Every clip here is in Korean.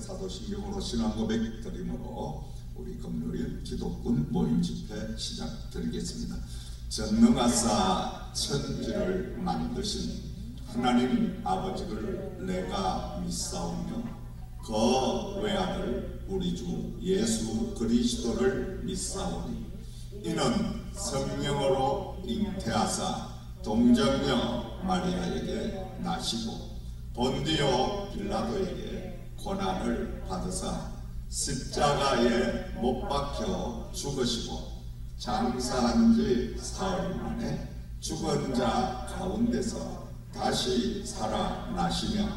사도신경으로 신앙고백 드림으로 우리 금요일 기독군 모임 집회 시작드리겠습니다. 전능하사 천지를 만드신 하나님 아버지를 내가 믿사오며 그 외아들 우리 주 예수 그리스도를 믿사오니 이는 성령으로 잉태하사 동정녀 마리아에게 나시고 본디오 빌라도에게 고난을 받으사 십자가에 못 박혀 죽으시고 장사한 지 사흘 만에 죽은 자 가운데서 다시 살아나시며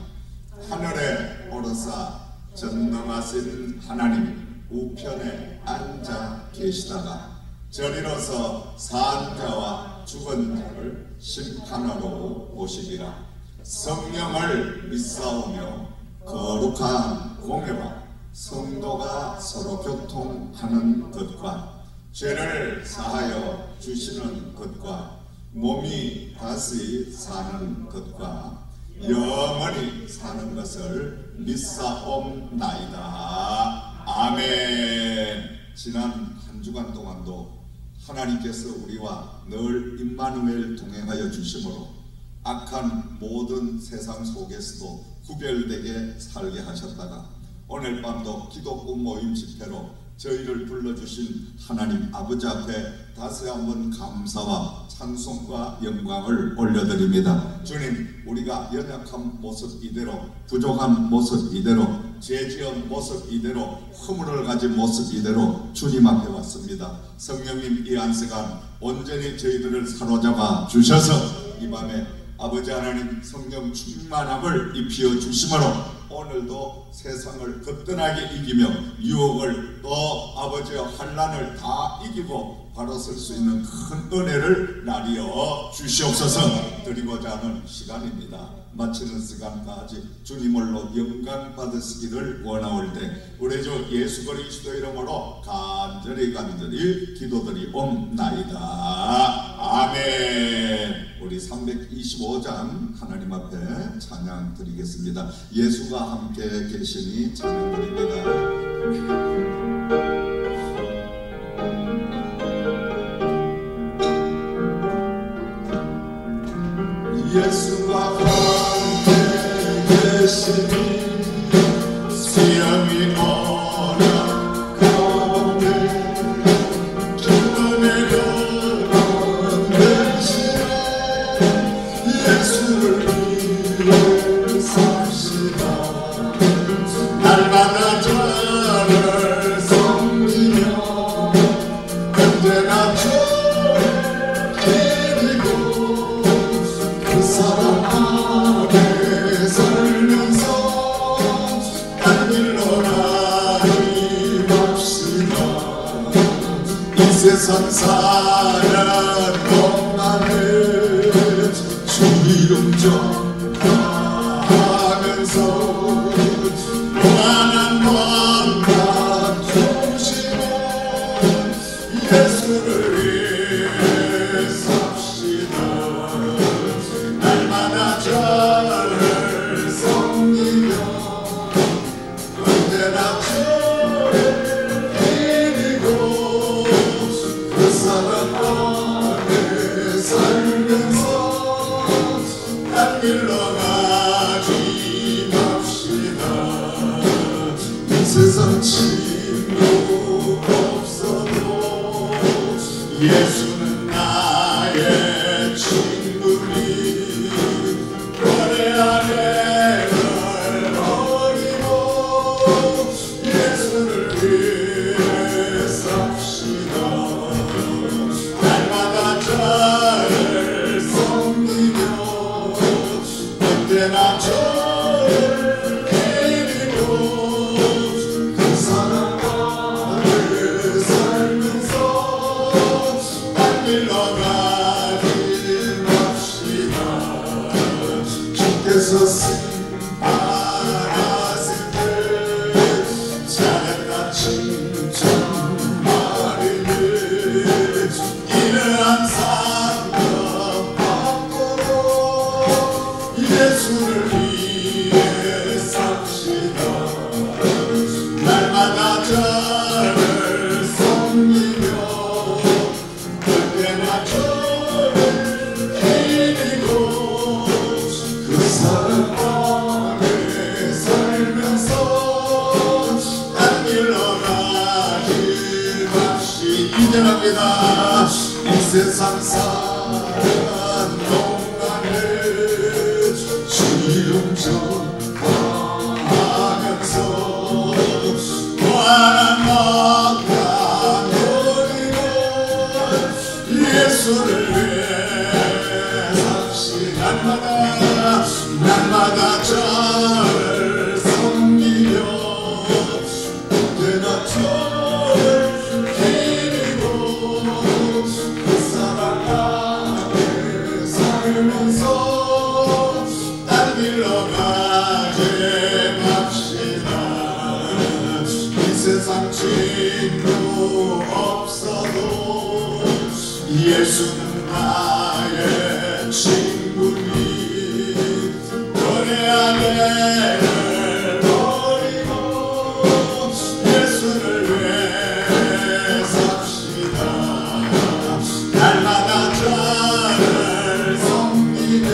하늘에 오르사 전능하신 하나님 우편에 앉아 계시다가 저리로서 산 자와 죽은 자를 심판하러 오시리라. 성령을 믿사오며 거룩한 공회와 성도가 서로 교통하는 것과 죄를 사하여 주시는 것과 몸이 다시 사는 것과 영원히 사는 것을 믿사옵나이다. 아멘. 지난 한 주간 동안도 하나님께서 우리와 늘 임마누엘 동행하여 주심으로 악한 모든 세상 속에서도 구별되게 살게 하셨다가 오늘 밤도 기독군 모임 집회로 저희를 불러주신 하나님 아버지 앞에 다시 한번 감사와 찬송과 영광을 올려드립니다. 주님, 우리가 연약한 모습 이대로, 부족한 모습 이대로, 죄지은 모습 이대로, 허물을 가진 모습 이대로 주님 앞에 왔습니다. 성령님, 이 안시간 온전히 저희들을 사로잡아 주셔서 이 밤에 아버지 하나님 성령 충만함을 입히어 주심으로 오늘도 세상을 거뜬하게 이기며 유혹을 또 아버지의 환난을 다 이기고 바로 설 수 있는 큰 은혜를 나리어 주시옵소서. 드리고자 하는 시간입니다. 마치는 시간까지 주님을로 영광 받으시기를 원하올 때 우리 주 예수 그리스도 이름으로 간절히 기도드리옵나이다. 아멘. 우리 325장 하나님 앞에 찬양 드리겠습니다. 예수가 함께 계시니 찬양 드립니다. 예수가 함께 계시니 시험이 오나 가운데 기쁨의 영광 되시네. 예수를 위해 삽시다. 날마다 저를 섬기며 언제나 저를 기리고 그 사랑 안에 살면서 딴 길로 가지 맙시다. 이 세상 사는 동안에 주 이름 전하면서 무한한 권한 주시는 예수를 위해 삽시다. 날마다 저를 섬기며 언제나 저를 기리고 그 사랑 안에 살면서 딴 길로 가지 맙시다. 이 세상 친구 없어도 예수는 나의 친구니 거래하네 널 버리고 예수를 위해 삽시다. 날마다 저를 섬기며 언제나 저를 기리고 그 사랑 안에 살면서 딴 나갑니다. 이 세상 사는 동안에 주님 전하면서 무한한 막간 우리는 예수를 위해 삽시 날마다 저를 섬기며 언제나 저를 기리고 그 사랑 안에 살면서 딴 길로 가지 맙시다. 이 세상 친구 없어도 예수는 나의 친구니 너네 아내를 버리고 예수를 위해 삽시다. 날마다 저를 섬기며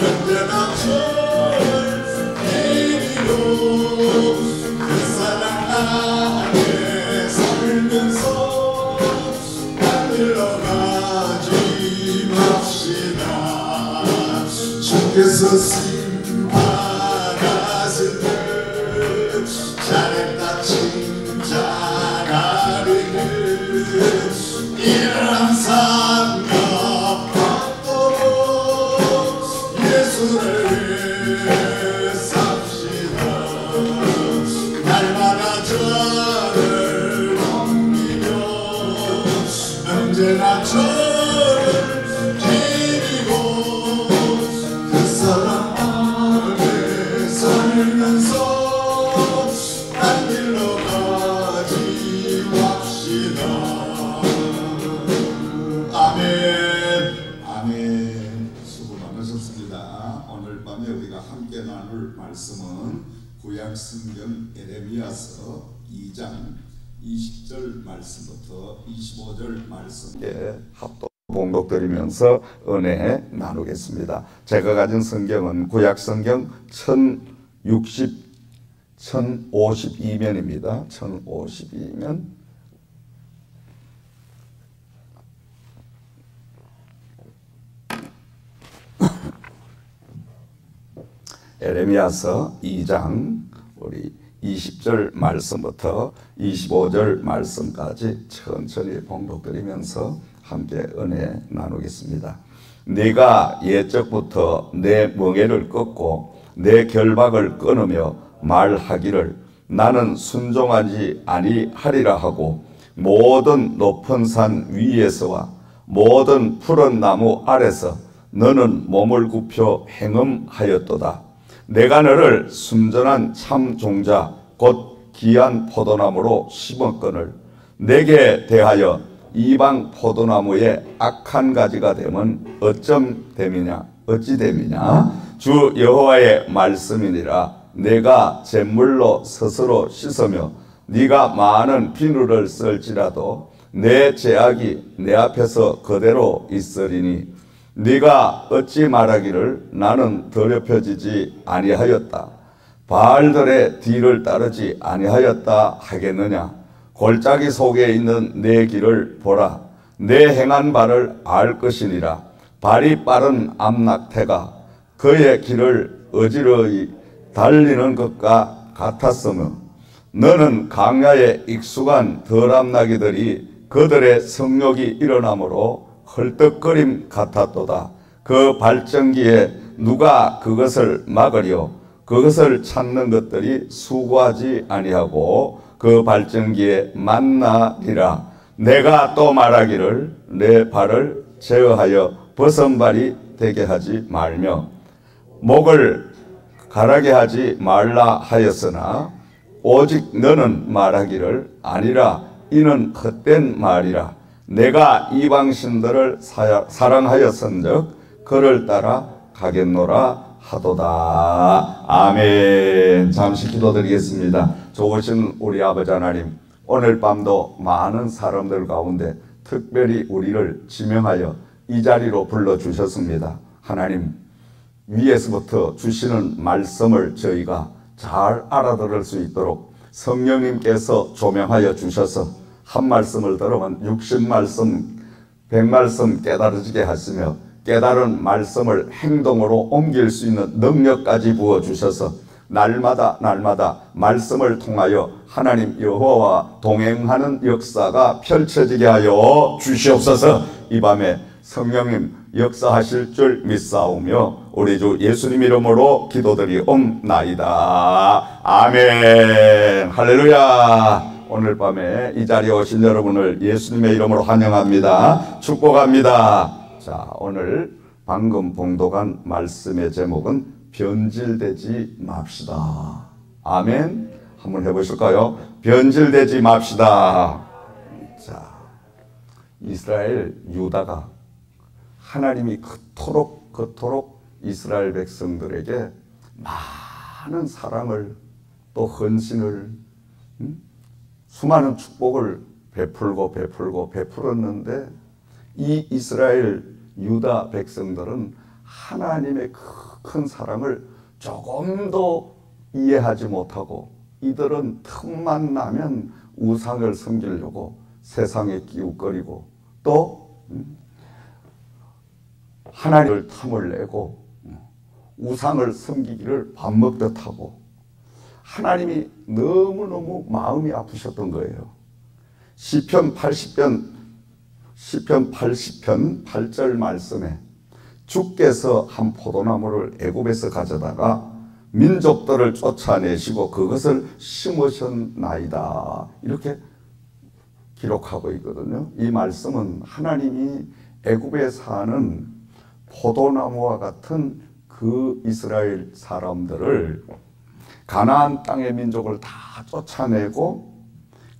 언제나 저를 기리고 그 사랑 안에 살면서 딴 길로 가지 맙시다. 주께서 심판하실 때 잘했다 칭찬하리니 이런 상관없도록 예수를 위해 삽시다. 날마다 저를 섬기며 언제나 저를 기리고 그 사랑 안에 살면서 딴 길로 가지 맙시다. 아멘. 아멘. 수고 많으셨습니다. 오늘 밤에 우리가 함께 나눌 말씀은 구약 성경 에레미야서 2장 20절 말씀부터 25절 말씀에 합독 봉독드리면서 은혜 나누겠습니다. 제가 가진 성경은 구약 성경 1052면입니다. 1052면. 에레미야서 2장 우리 20절 말씀부터 25절 말씀까지 천천히 봉독드리면서 함께 은혜 나누겠습니다. 네가 옛적부터 내 멍에를 꺾고 내 결박을 끊으며 말하기를 나는 순종하지 아니하리라 하고 모든 높은 산 위에서와 모든 푸른 나무 아래서 너는 몸을 굽혀 행음하였도다. 내가 너를 순전한 참 종자 곧 귀한 포도나무로 심었거늘 내게 대하여 이방 포도나무의 악한 가지가 되면 어찌 됨이냐 주 여호와의 말씀이니라. 내가 잿물로 스스로 씻으며 네가 많은 비누를 쓸지라도 내 죄악이 내 앞에서 그대로 있으리니 네가 어찌 말하기를 나는 더럽혀지지 아니하였다. 바알들의 뒤를 따르지 아니하였다 하겠느냐. 골짜기 속에 있는 내 길을 보라. 내 행한 바를 알 것이니라. 발이 빠른 암낙태가 그의 길을 어지러이 달리는 것과 같았으며 너는 강야에 익숙한 덜암나귀들이 그들의 성욕이 일어나므로 헐떡거림 같았도다. 그 발전기에 누가 그것을 막으려 그것을 찾는 것들이 수고하지 아니하고 그 발전기에 만나리라. 내가 또 말하기를 내 발을 제어하여 버선발이 되게 하지 말며 목을 가라게 하지 말라 하였으나 오직 너는 말하기를 아니라 이는 헛된 말이라. 내가 이방신들을 사랑하였은즉 그를 따라 가겠노라 하도다. 아멘. 잠시 기도드리겠습니다. 좋으신 우리 아버지 하나님, 오늘 밤도 많은 사람들 가운데 특별히 우리를 지명하여 이 자리로 불러주셨습니다. 하나님, 위에서부터 주시는 말씀을 저희가 잘 알아들을 수 있도록 성령님께서 조명하여 주셔서 한 말씀을 들으면 60말씀 100말씀 깨달아지게 하시며 깨달은 말씀을 행동으로 옮길 수 있는 능력까지 부어주셔서 날마다 말씀을 통하여 하나님 여호와와 동행하는 역사가 펼쳐지게 하여 주시옵소서. 이 밤에 성령님 역사하실 줄 믿사오며 우리 주 예수님 이름으로 기도드리옵나이다. 아멘. 할렐루야. 오늘 밤에 이 자리에 오신 여러분을 예수님의 이름으로 환영합니다. 축복합니다. 자, 오늘 방금 봉독한 말씀의 제목은 변질되지 맙시다. 아멘. 한번 해보실까요? 변질되지 맙시다. 자, 이스라엘 유다가 하나님이 그토록 이스라엘 백성들에게 많은 사랑을 또 헌신을 수많은 축복을 베풀었는데 이 이스라엘 유다 백성들은 하나님의 큰 사랑을 조금도 이해하지 못하고 이들은 틈만 나면 우상을 섬기려고 세상에 기웃거리고 또 하나님을 탐을 내고 우상을 섬기기를 밥 먹듯 하고 하나님이 너무너무 마음이 아프셨던 거예요. 시편 80편 8절 말씀에 주께서 한 포도나무를 애굽에서 가져다가 민족들을 쫓아내시고 그것을 심으셨나이다. 이렇게 기록하고 있거든요. 이 말씀은 하나님이 애굽에 사는 포도나무와 같은 그 이스라엘 사람들을 가나안 땅의 민족을 다 쫓아내고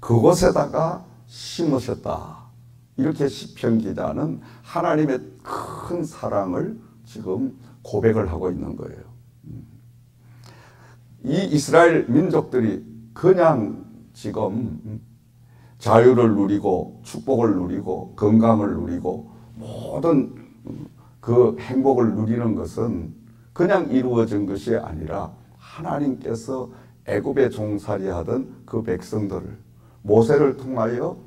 그곳에다가 심으셨다. 이렇게 시편 기자는 하나님의 큰 사랑을 지금 고백을 하고 있는 거예요. 이 이스라엘 민족들이 그냥 지금 자유를 누리고 축복을 누리고 건강을 누리고 모든 그 행복을 누리는 것은 그냥 이루어진 것이 아니라 하나님께서 애굽에 종살이하던 그 백성들을 모세를 통하여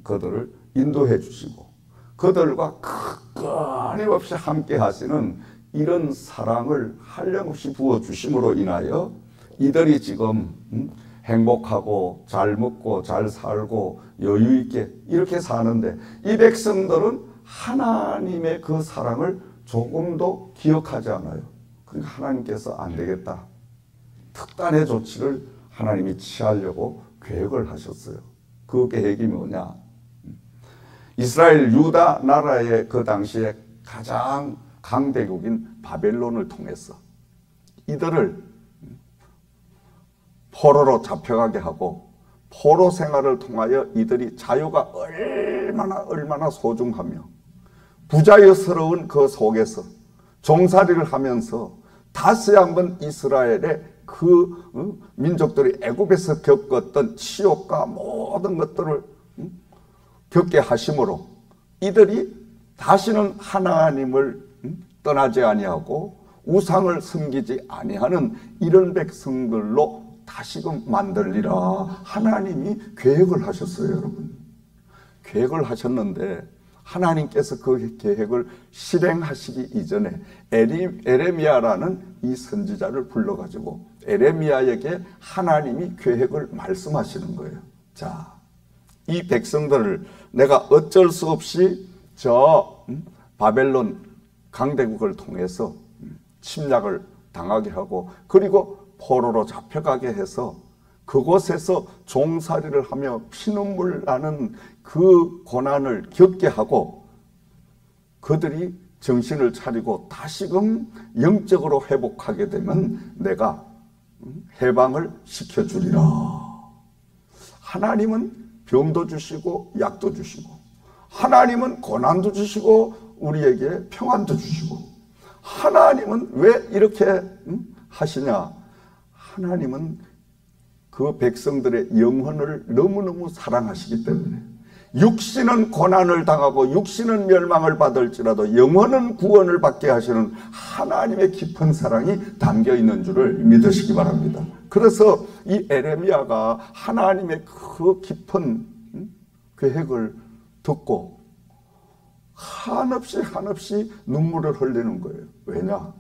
그들을 인도해 주시고 그들과 끊임없이 함께 하시는 이런 사랑을 한량없이 부어주심으로 인하여 이들이 지금 행복하고 잘 먹고 잘 살고 여유 있게 이렇게 사는데 이 백성들은 하나님의 그 사랑을 조금도 기억하지 않아요. 그러니까 하나님께서 안 되겠다. 특단의 조치를 하나님이 취하려고 계획을 하셨어요. 그 계획이 뭐냐? 이스라엘 유다 나라의 그 당시에 가장 강대국인 바벨론을 통해서 이들을 포로로 잡혀가게 하고 포로 생활을 통하여 이들이 자유가 얼마나 소중하며 부자유스러운 그 속에서 종살이를 하면서 다시 한번 이스라엘의 그 민족들이 애굽에서 겪었던 치욕과 모든 것들을 겪게 하심으로 이들이 다시는 하나님을 떠나지 아니하고 우상을 섬기지 아니하는 이런 백성들로 다시금 만들리라 하나님이 계획을 하셨어요. 여러분 계획을 하셨는데 하나님께서 그 계획을 실행하시기 이전에 에레미야라는 이 선지자를 불러가지고 에레미야에게 하나님이 계획을 말씀하시는 거예요. 자, 이 백성들을 내가 어쩔 수 없이 저 바벨론 강대국을 통해서 침략을 당하게 하고 그리고 포로로 잡혀가게 해서 그곳에서 종살이를 하며 피눈물 나는 그 고난을 겪게 하고 그들이 정신을 차리고 다시금 영적으로 회복하게 되면 내가 해방을 시켜주리라. 하나님은 병도 주시고 약도 주시고 하나님은 고난도 주시고 우리에게 평안도 주시고 하나님은 왜 이렇게 하시냐? 하나님은 그 백성들의 영혼을 너무너무 사랑하시기 때문에 육신은 고난을 당하고 육신은 멸망을 받을지라도 영혼은 구원을 받게 하시는 하나님의 깊은 사랑이 담겨 있는 줄을 믿으시기 바랍니다. 그래서 이 에레미야가 하나님의 그 깊은 계획을 듣고 한없이 눈물을 흘리는 거예요. 왜냐?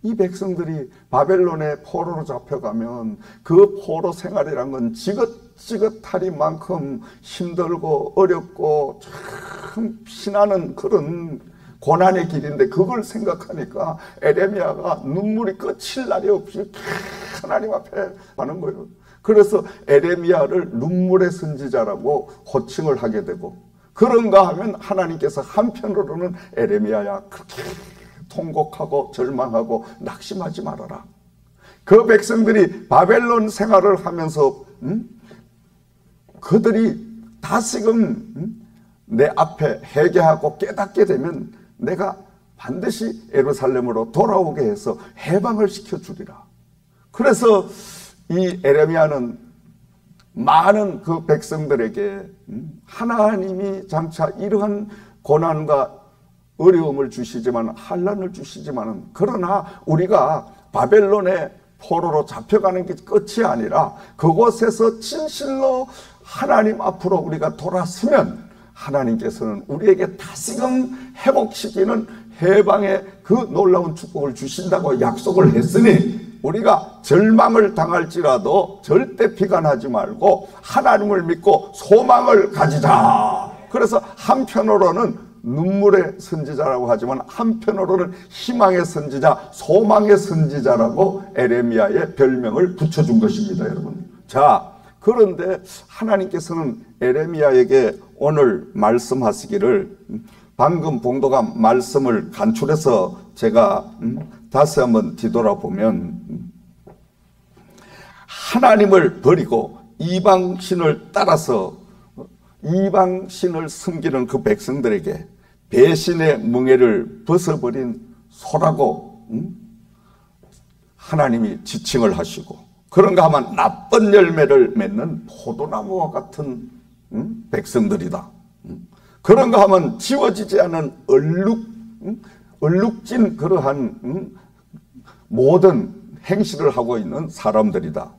이 백성들이 바벨론의 포로로 잡혀가면 그 포로 생활이란 건 지긋지긋하리만큼 힘들고 어렵고 참 피나는 그런 고난의 길인데, 그걸 생각하니까 에레미야가 눈물이 그칠 날이 없이 하나님 앞에 가는 거예요. 그래서 에레미야를 눈물의 선지자라고 호칭을 하게 되고, 그런가 하면 하나님께서 한편으로는 에레미야야, 그렇게 통곡하고 절망하고 낙심하지 말아라. 그 백성들이 바벨론 생활을 하면서 그들이 다시금 내 앞에 회개하고 깨닫게 되면 내가 반드시 예루살렘으로 돌아오게 해서 해방을 시켜주리라. 그래서 이 에레미야는 많은 그 백성들에게 하나님이 장차 이러한 고난과 어려움을 주시지만, 환난을 주시지만, 그러나 우리가 바벨론의 포로로 잡혀가는 게 끝이 아니라 그곳에서 진실로 하나님 앞으로 우리가 돌아서면 하나님께서는 우리에게 다시금 회복시키는 해방의 그 놀라운 축복을 주신다고 약속을 했으니, 우리가 절망을 당할지라도 절대 비관하지 말고 하나님을 믿고 소망을 가지자. 그래서 한편으로는 눈물의 선지자라고 하지만 한편으로는 희망의 선지자, 소망의 선지자라고 에레미야의 별명을 붙여준 것입니다, 여러분. 자, 그런데 하나님께서는 에레미야에게 오늘 말씀하시기를, 방금 봉도가 말씀을 간추려서 제가 다시 한번 뒤돌아보면, 하나님을 버리고 이방신을 따라서 이방신을 섬기는 그 백성들에게 배신의 멍에를 벗어버린 소라고 하나님이 지칭을 하시고, 그런가 하면 나쁜 열매를 맺는 포도나무와 같은 백성들이다. 그런가 하면 지워지지 않은 얼룩진 그러한 모든 행실을 하고 있는 사람들이다.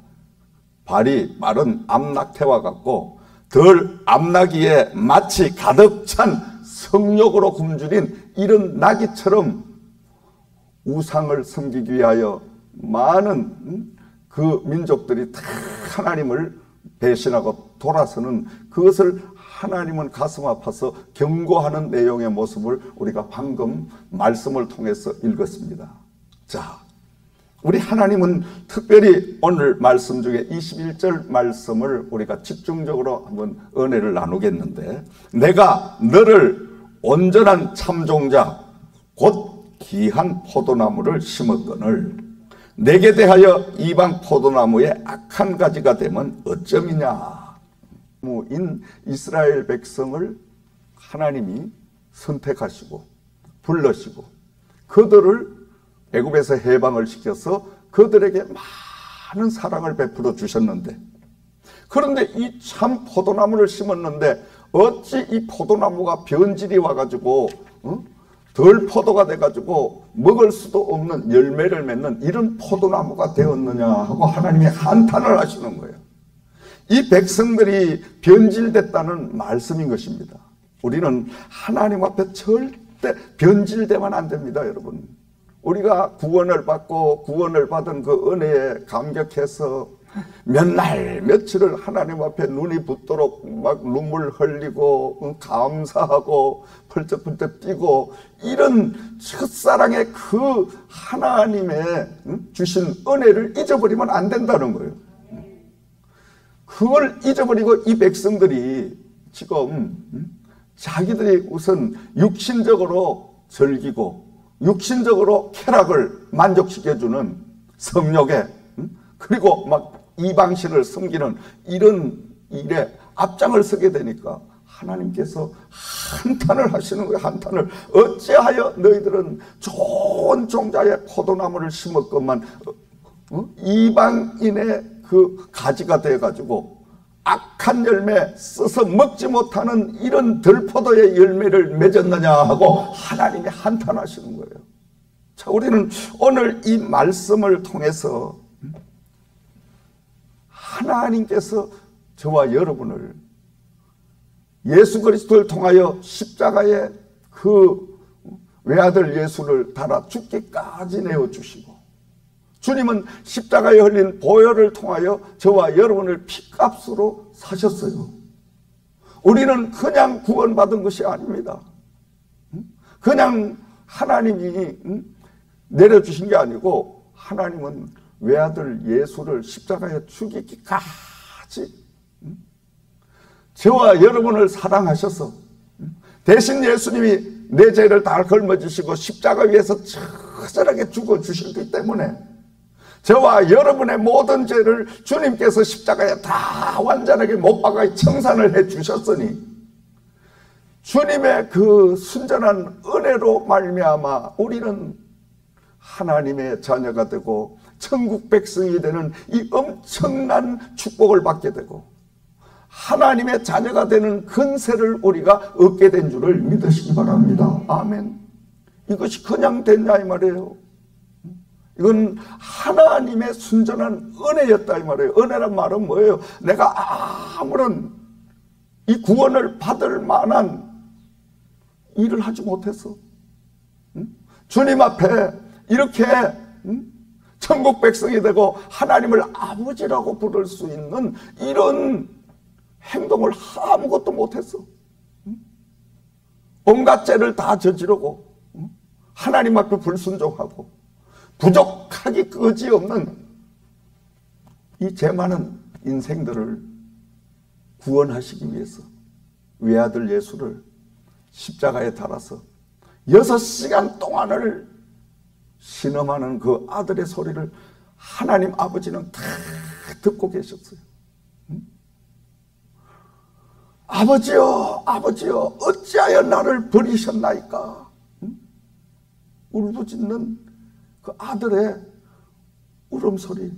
발이 마른 암낙태와 같고 덜 암나기에 마치 가득 찬 성욕으로 굶주린 이런 나귀처럼 우상을 섬기기 위하여 많은 그 민족들이 다 하나님을 배신하고 돌아서는, 그것을 하나님은 가슴 아파서 경고하는 내용의 모습을 우리가 방금 말씀을 통해서 읽었습니다. 자, 우리 하나님은 특별히 오늘 말씀 중에 21절 말씀을 우리가 집중적으로 한번 은혜를 나누겠는데, 내가 너를 온전한 참종자 곧 귀한 포도나무를 심었거늘 내게 대하여 이방 포도나무의 악한 가지가 되면 어쩌미냐. 인 이스라엘 백성을 하나님이 선택하시고 불러시고 그들을 애굽에서 해방을 시켜서 그들에게 많은 사랑을 베풀어 주셨는데, 그런데 이 참 포도나무를 심었는데 어찌 이 포도나무가 변질이 와가지고 덜 포도가 돼가지고 먹을 수도 없는 열매를 맺는 이런 포도나무가 되었느냐 하고 하나님이 한탄을 하시는 거예요. 이 백성들이 변질됐다는 말씀인 것입니다. 우리는 하나님 앞에 절대 변질되면 안 됩니다, 여러분. 우리가 구원을 받고 구원을 받은 그 은혜에 감격해서 몇 날 며칠을 하나님 앞에 눈이 붓도록 막 눈물 흘리고 감사하고 펄쩍펄쩍 뛰고, 이런 첫사랑의 그 하나님의 주신 은혜를 잊어버리면 안 된다는 거예요. 그걸 잊어버리고 이 백성들이 지금 자기들이 우선 육신적으로 즐기고 육신적으로 쾌락을 만족시켜주는 성욕에, 그리고 막 이방신을 섬기는 이런 일에 앞장을 서게 되니까 하나님께서 한탄을 하시는 거예요. 한탄을. 어찌하여 너희들은 좋은 종자의 포도나무를 심었건만 이방인의 그 가지가 돼가지고 악한 열매, 써서 먹지 못하는 이런 들포도의 열매를 맺었느냐 하고 하나님이 한탄하시는 거예요. 자, 우리는 오늘 이 말씀을 통해서 하나님께서 저와 여러분을 예수 그리스도를 통하여 십자가에 그 외아들 예수를 달아 죽기까지 내어주시고, 주님은 십자가에 흘린 보혈을 통하여 저와 여러분을 피값으로 사셨어요. 우리는 그냥 구원받은 것이 아닙니다. 그냥 하나님이 내려주신 게 아니고, 하나님은 외아들 예수를 십자가에 죽이기까지 저와 여러분을 사랑하셔서 대신 예수님이 내 죄를 다 걸머지시고 십자가 위에서 처절하게 죽어주셨기 때문에 저와 여러분의 모든 죄를 주님께서 십자가에 다 완전하게 못 박아 청산을 해 주셨으니, 주님의 그 순전한 은혜로 말미암아 우리는 하나님의 자녀가 되고 천국 백성이 되는 이 엄청난 축복을 받게 되고 하나님의 자녀가 되는 근세를 우리가 얻게 된 줄을 믿으시기 바랍니다. 아멘. 이것이 그냥 됐냐 이 말이에요. 이건 하나님의 순전한 은혜였다 이 말이에요. 은혜란 말은 뭐예요? 내가 아무런 이 구원을 받을 만한 일을 하지 못했어. 주님 앞에 이렇게 천국 백성이 되고 하나님을 아버지라고 부를 수 있는 이런 행동을 아무것도 못했어. 온갖 죄를 다 저지르고 하나님 앞에 불순종하고 부족하기 그지없는 이 죄 많은 인생들을 구원하시기 위해서 외아들 예수를 십자가에 달아서 6시간 동안을 신음하는 그 아들의 소리를 하나님 아버지는 다 듣고 계셨어요. 아버지여, 아버지여, 어찌하여 나를 버리셨나이까? 울부짖는 그 아들의 울음소리,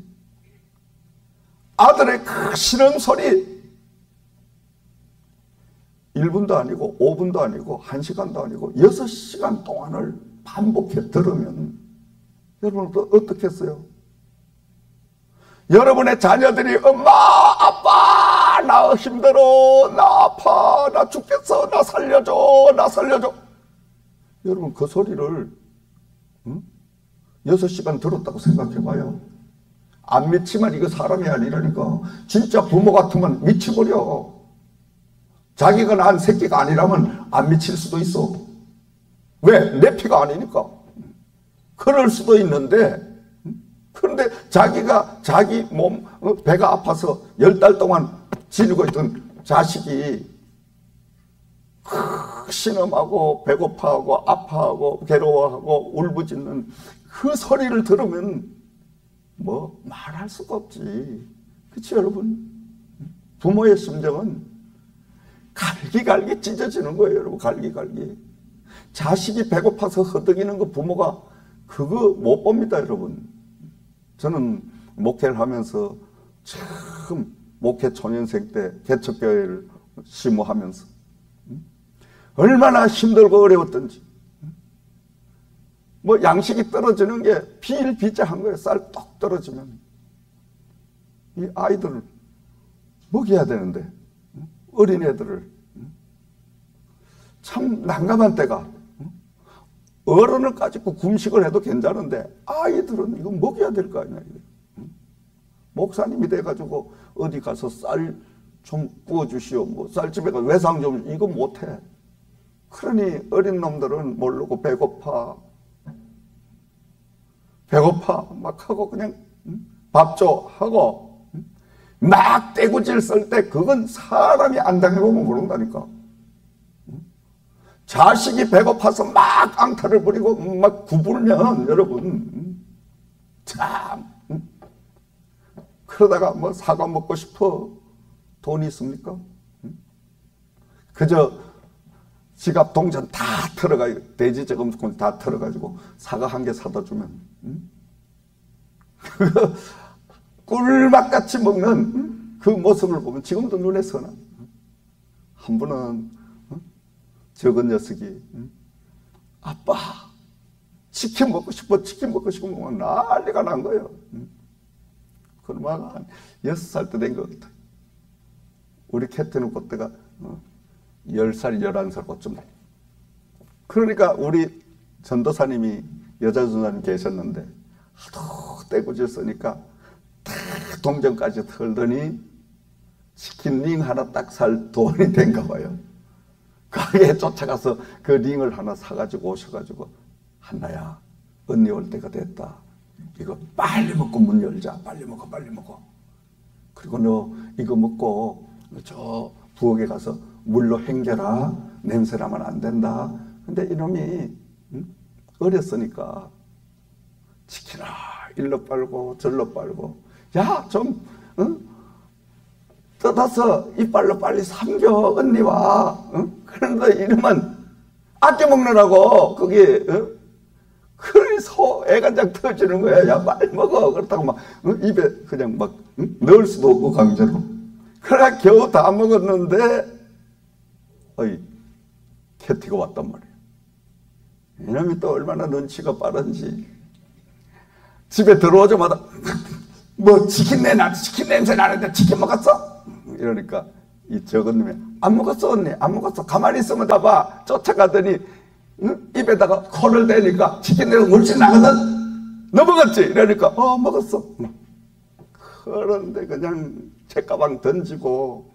아들의 그 신음소리, 1분도 아니고 5분도 아니고 1시간도 아니고 6시간 동안을 반복해 들으면 여러분 어떻게 했어요? 여러분의 자녀들이 엄마, 아빠, 나 힘들어, 나 아파, 나 죽겠어, 나 살려줘, 나 살려줘. 여러분 그 소리를 6시간 들었다고 생각해봐요. 안 믿지만 이거 사람이 아니라니까. 진짜 부모 같으면 미쳐버려. 자기가 낳은 새끼가 아니라면 안 미칠 수도 있어. 왜? 내 피가 아니니까. 그럴 수도 있는데, 그런데 자기가 자기 몸 배가 아파서 10달 동안 지니고 있던 자식이 신음하고 배고파하고 아파하고 괴로워하고 울부짖는 그 소리를 들으면 뭐 말할 수가 없지. 그렇지 여러분? 부모의 심정은 갈기갈기 찢어지는 거예요 여러분. 갈기갈기. 자식이 배고파서 허덕이는 거 부모가 그거 못 봅니다 여러분. 저는 목회를 하면서 처음 목회 초년생 때 개척교회를 심호하면서 얼마나 힘들고 어려웠던지, 뭐 양식이 떨어지는 게 비일비재한 거예요. 쌀 떡 떨어지면 이 아이들을 먹여야 되는데 어린애들을 참 난감한 때가, 어른을 가지고 금식을 해도 괜찮은데 아이들은 이거 먹여야 될 거 아니야. 목사님이 돼가지고 어디 가서 쌀 좀 구워주시오, 뭐 쌀집에 가서 외상 좀, 이거 못해. 그러니 어린 놈들은 모르고 배고파 막 하고 그냥 밥 줘 하고 막 떼구질 쓸 때 그건 사람이 안 당해보면 모른다니까. 자식이 배고파서 막 앙탈을 부리고 막 구불면 여러분 참 그러다가 뭐 사과 먹고 싶어, 돈이 있습니까? 그저 지갑 동전 다 털어가지고 돼지 저금통 다 털어가지고 사과 한 개 사다 주면 꿀맛같이 먹는 그 모습을 보면 지금도 눈에 선하. 한 분은 적은 녀석이 아빠 치킨 먹고 싶어, 치킨 먹고 싶어 먹으면 난리가 난 거예요. 그놈아가 한 6살 때 된 것 같아. 우리 캣트는 그때가 10살, 11살 그쯤. 그러니까 우리 전도사님이, 여자 전도사님 계셨는데 하도 떼구질 쓰니까 다 동전까지 털더니 치킨 링 하나 딱 살 돈이 된가 봐요. 가게에 쫓아가서 그 링을 하나 사가지고 오셔가지고, 한나야, 언니 올 때가 됐다. 이거 빨리 먹고 문 열자. 빨리 먹어, 빨리 먹어. 그리고 너 이거 먹고 저 부엌에 가서 물로 헹겨라. 냄새 나면 안 된다. 근데 이놈이 어렸으니까 치킨아 일로 빨고 절로 빨고, 야, 좀 뜯어서 이빨로 빨리 삼겨, 언니와. 그런데 이러면 아껴 먹느라고 그게 그래서 애간장 터지는 거야. 야, 빨리 먹어. 그렇다고 막 입에 그냥 막 넣을 수도 없고 강제로. 그래 겨우 다 먹었는데 어이 캐티가 왔단 말이야. 이놈이 또 얼마나 눈치가 빠른지, 집에 들어오자마자 뭐 치킨 냄새 나는데 치킨 먹었어? 이러니까 이 적은 놈이 안 먹었어 언니, 안 먹었어. 가만히 있으면 봐봐. 쫓아가더니 입에다가 코를 대니까 치킨 내가 물씬 나거든. 너 먹었지? 이러니까 먹었어. 그런데 그냥 책가방 던지고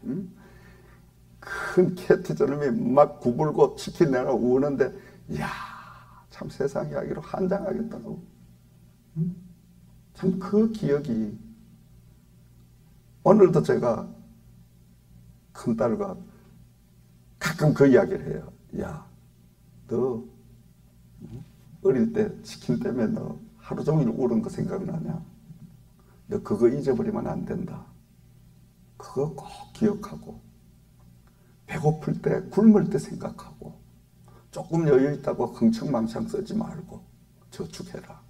큰 캐티 저놈이 막 구불고 치킨 내가 우는데, 이야 참 세상 이야기로 환장하겠다고. 참 그 기억이, 오늘도 제가 큰딸과 가끔 그 이야기를 해요. 야, 너 어릴 때 치킨 때문에 너 하루 종일 울은 거 생각나냐? 너 그거 잊어버리면 안 된다. 그거 꼭 기억하고, 배고플 때 굶을 때 생각하고, 조금 여유 있다고 흥청망청 쓰지 말고 저축해라.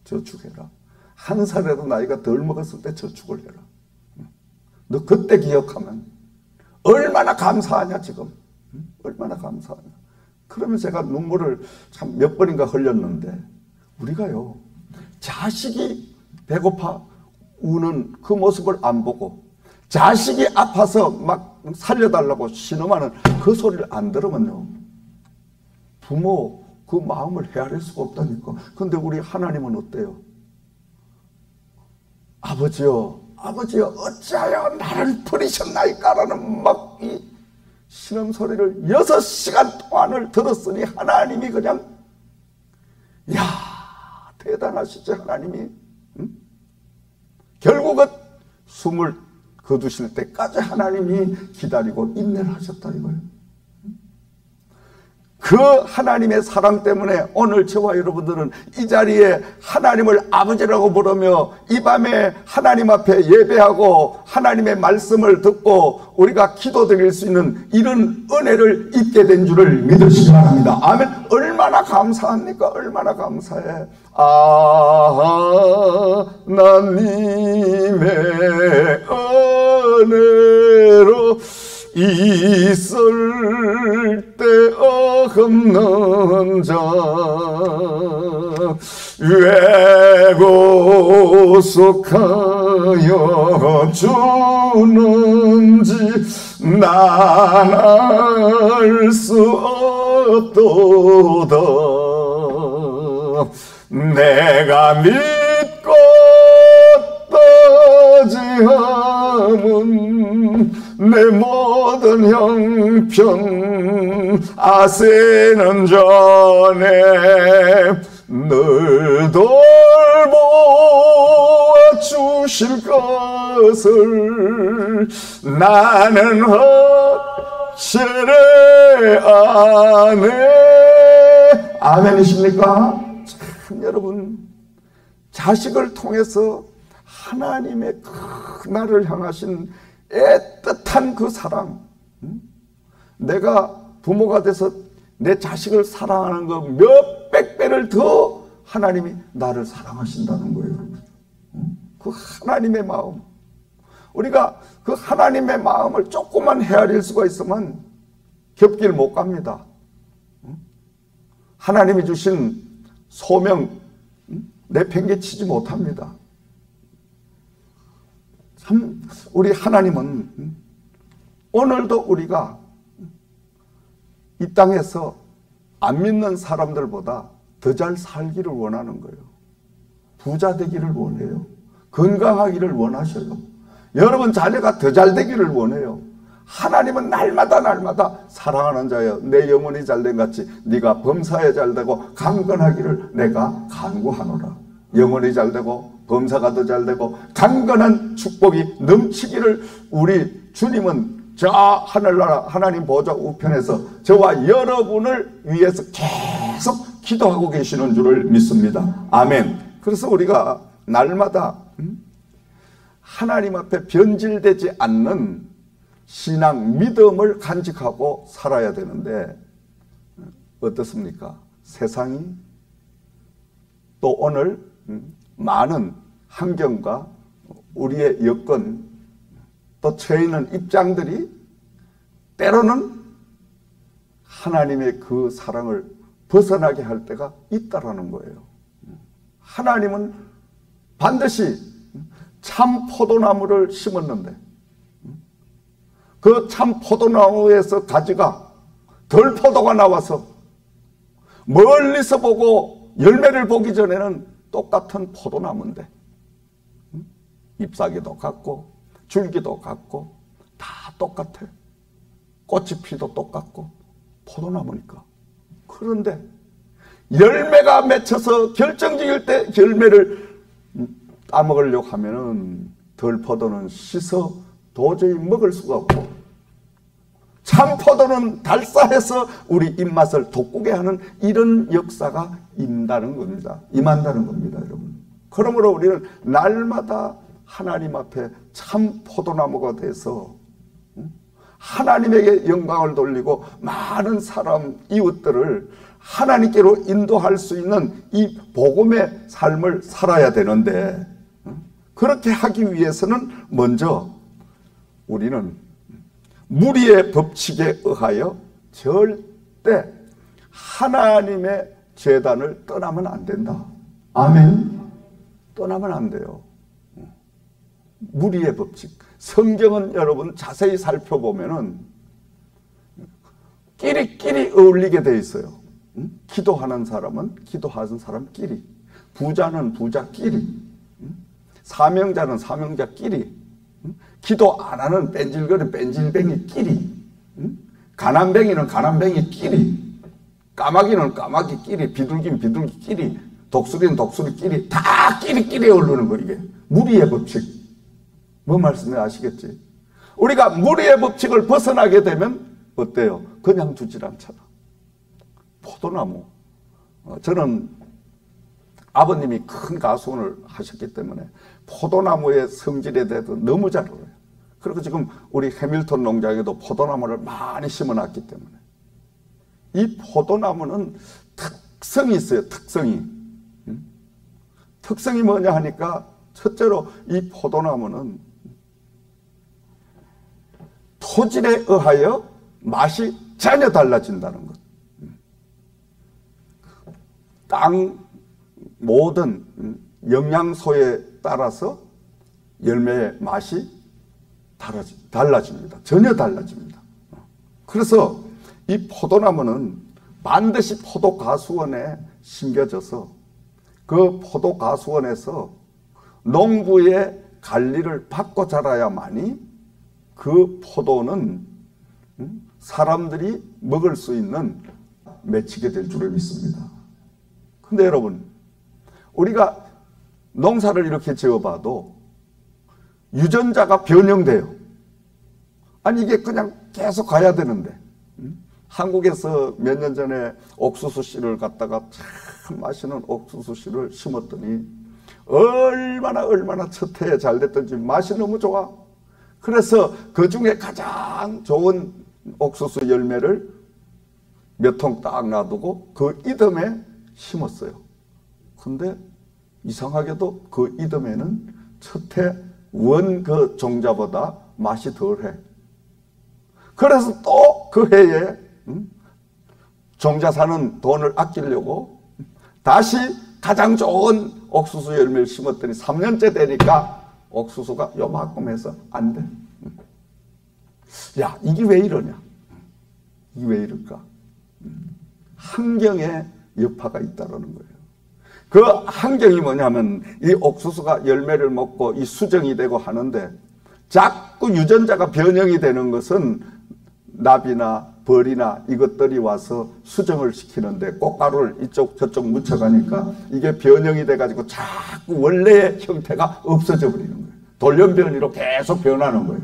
저축해라. 한 살에도 나이가 덜 먹었을 때 저축을 해라. 너 그때 기억하면 얼마나 감사하냐 지금. 얼마나 감사하냐. 그러면 제가 눈물을 참 몇 번인가 흘렸는데, 우리가요 자식이 배고파 우는 그 모습을 안 보고, 자식이 아파서 막 살려달라고 신음하는 그 소리를 안 들으면요, 부모 그 마음을 헤아릴 수가 없다니까. 근데 우리 하나님은 어때요? 아버지여, 아버지여, 어찌하여 나를 버리셨나이까라는 막 이 신음 소리를 6시간 동안을 들었으니, 하나님이 그냥, 야, 대단하시지 하나님이. 결국은 숨을 거두실 때까지 하나님이 기다리고 인내를 하셨다 이거예요. 그 하나님의 사랑 때문에 오늘 저와 여러분들은 이 자리에 하나님을 아버지라고 부르며 이 밤에 하나님 앞에 예배하고 하나님의 말씀을 듣고 우리가 기도드릴 수 있는 이런 은혜를 입게 된 줄을 믿으시기 바랍니다. 아멘. 얼마나 감사합니까? 얼마나 감사해. 하나님의 은혜로 있을 데 없는 자 왜고속하여 주는지 난 알 수 없도다. 내가 믿고 따지함은 내 모든 형편 아세는 전에 늘 돌보아 주실 것을 나는 확실히 아네. 아멘이십니까? 참 여러분, 자식을 통해서 하나님의 그 나를 향하신 애틋한 그 사랑, 내가 부모가 돼서 내 자식을 사랑하는 거 몇백 배를 더 하나님이 나를 사랑하신다는 거예요. 그 하나님의 마음, 우리가 그 하나님의 마음을 조금만 헤아릴 수가 있으면 겹길 못 갑니다. 하나님이 주신 소명 내팽개치지 못합니다. 참 우리 하나님은 오늘도 우리가 이 땅에서 안 믿는 사람들보다 더 잘 살기를 원하는 거예요. 부자 되기를 원해요. 건강하기를 원하셔요. 여러분 자녀가 더 잘 되기를 원해요. 하나님은 날마다 사랑하는 자여 내 영혼이 잘된 같이 네가 범사에 잘되고 강건하기를 내가 간구하노라. 영혼이 잘되고 범사가 더 잘되고 강건한 축복이 넘치기를 우리 주님은 저 하늘나라 하나님 보좌 우편에서 저와 여러분을 위해서 계속 기도하고 계시는 줄을 믿습니다. 아멘. 그래서 우리가 날마다 하나님 앞에 변질되지 않는 신앙, 믿음을 간직하고 살아야 되는데 어떻습니까? 세상이 또 오늘 많은 환경과 우리의 여건 또 처해 있는 입장들이 때로는 하나님의 그 사랑을 벗어나게 할 때가 있다라는 거예요. 하나님은 반드시 참 포도나무를 심었는데 그 참 포도나무에서 가지가 덜 포도가 나와서 멀리서 보고 열매를 보기 전에는 똑같은 포도나무인데 잎사귀도 같고 줄기도 같고 다 똑같아. 꽃이 피도 똑같고 포도나무니까. 그런데 열매가 맺혀서 결정적일 때 열매를 따먹으려고 하면은 덜 포도는 씻어 도저히 먹을 수가 없고 참 포도는 달싸해서 우리 입맛을 돋구게 하는 이런 역사가 임한다는 겁니다. 여러분. 그러므로 우리는 날마다 하나님 앞에 참 포도나무가 돼서 하나님에게 영광을 돌리고 많은 사람 이웃들을 하나님께로 인도할 수 있는 이 복음의 삶을 살아야 되는데 그렇게 하기 위해서는 먼저 우리는 무리의 법칙에 의하여 절대 하나님의 제단을 떠나면 안 된다. 아멘. 떠나면 안 돼요. 무리의 법칙. 성경은 여러분 자세히 살펴보면은 끼리끼리 어울리게 돼 있어요. 기도하는 사람은 기도하는 사람끼리, 부자는 부자끼리, 사명자는 사명자끼리, 기도 안 하는 뺀질거리 뺀질뱅이끼리, 가난뱅이는 가난뱅이끼리, 까마귀는 까마귀끼리, 비둘기는 비둘기끼리, 독수리는 독수리끼리, 다 끼리끼리 어울리는 거. 이게 무리의 법칙. 뭐 말씀인지 아시겠지? 우리가 무리의 법칙을 벗어나게 되면 어때요? 그냥 두질 않잖아. 포도나무. 저는 아버님이 큰 가수원을 하셨기 때문에 포도나무의 성질에 대해서 너무 잘 알아요. 그리고 지금 우리 해밀턴 농장에도 포도나무를 많이 심어놨기 때문에 이 포도나무는 특성이 있어요. 특성이 뭐냐 하니까 첫째로 이 포도나무는 토질에 의하여 맛이 전혀 달라진다는 것. 땅 모든 영양소에 따라서 열매의 맛이 달라집니다. 전혀 달라집니다. 그래서 이 포도나무는 반드시 포도가수원에 심겨져서 그 포도가수원에서 농부의 관리를 받고 자라야만이 그 포도는 사람들이 먹을 수 있는 맺히게 될 줄을 믿습니다. 근데 여러분, 우리가 농사를 이렇게 지어봐도 유전자가 변형돼요. 아니 이게 그냥 계속 가야 되는데 한국에서 몇 년 전에 옥수수 씨를 갖다가 참 맛있는 옥수수 씨를 심었더니 얼마나 첫 해에 잘 됐던지 맛이 너무 좋아. 그래서 그 중에 가장 좋은 옥수수 열매를 몇 통 딱 놔두고 그 이듬해 심었어요. 근데 이상하게도 그 이듬해는 첫해 원 그 종자보다 맛이 덜해. 그래서 또 그 해에 종자 사는 돈을 아끼려고 다시 가장 좋은 옥수수 열매를 심었더니 3년째 되니까 옥수수가 요만큼 해서 안 돼. 야, 이게 왜 이러냐? 이게 왜 이럴까? 환경에 여파가 있다는 거예요. 그 환경이 뭐냐면 이 옥수수가 열매를 먹고 이 수정이 되고 하는데 자꾸 유전자가 변형이 되는 것은 납이나 벌이나 이것들이 와서 수정을 시키는데 꽃가루를 이쪽 저쪽 묻혀가니까 이게 변형이 돼가지고 자꾸 원래의 형태가 없어져 버리는 거예요. 돌연변이로 계속 변하는 거예요.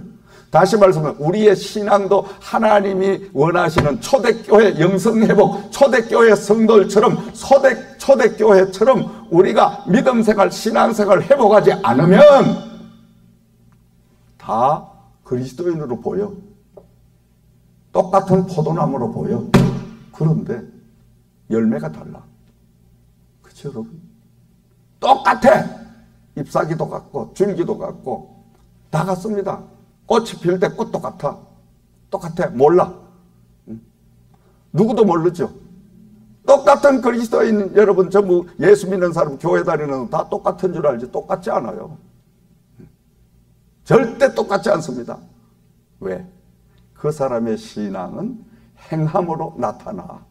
다시 말씀하면 우리의 신앙도 하나님이 원하시는 초대교회 영성회복, 초대교회 성도들처럼 초대교회처럼 우리가 믿음생활, 신앙생활 회복하지 않으면 다 그리스도인으로 보여. 똑같은 포도나무로 보여. 그런데 열매가 달라. 그렇죠, 여러분? 똑같아. 잎사귀도 같고 줄기도 같고 다 같습니다. 꽃이 필 때 꽃도 같아. 똑같아. 몰라. 누구도 모르죠. 똑같은 그리스도인 여러분 전부 예수 믿는 사람 교회 다니는 다 똑같은 줄 알지 똑같지 않아요. 절대 똑같지 않습니다. 왜? 그 사람의 신앙은 행함으로 나타나.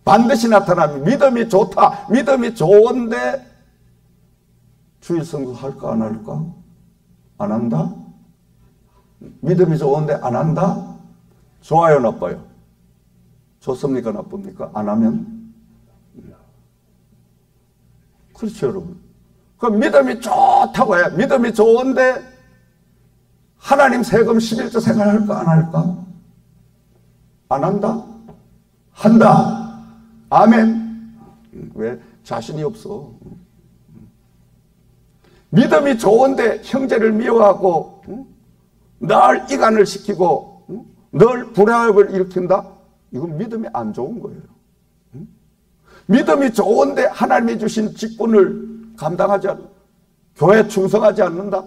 반드시 나타나면 믿음이 좋다. 믿음이 좋은데 주일 성수 할까 안 할까? 안 한다? 믿음이 좋은데 안 한다? 좋아요, 나빠요? 좋습니까, 나쁩니까? 안 하면? 그렇죠, 여러분. 그럼 믿음이 좋다고 해. 믿음이 좋은데 하나님 세금 11조 생활할까 안 할까? 안 한다? 한다. 아멘. 왜? 자신이 없어. 믿음이 좋은데 형제를 미워하고 늘 이간을 시키고 늘 불화합을 일으킨다? 이건 믿음이 안 좋은 거예요. 믿음이 좋은데 하나님이 주신 직분을 감당하지 않는다. 교회에 충성하지 않는다?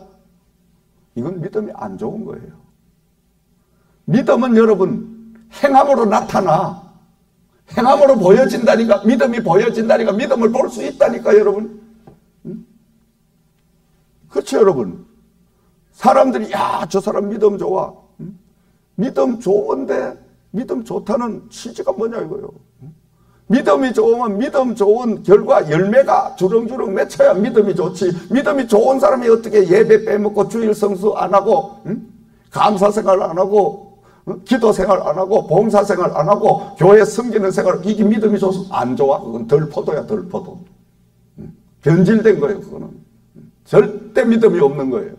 이건 믿음이 안 좋은 거예요. 믿음은 여러분 행함으로 나타나. 행함으로 보여진다니까. 믿음이 보여진다니까. 믿음을 볼 수 있다니까 여러분. 그렇죠 여러분. 사람들이 야, 저 사람 믿음 좋아. 믿음 좋은데 믿음 좋다는 취지가 뭐냐 이거예요. 믿음이 좋으면 믿음 좋은 결과 열매가 주렁주렁 맺혀야 믿음이 좋지. 믿음이 좋은 사람이 어떻게 예배 빼먹고 주일 성수 안 하고 감사 생활 안 하고 기도 생활 안 하고 봉사 생활 안 하고 교회 섬기는 생활, 이게 믿음이 좋아서 안 좋아? 그건 덜 포도야, 덜 포도. 변질된 거예요, 그거는. 절대 믿음이 없는 거예요.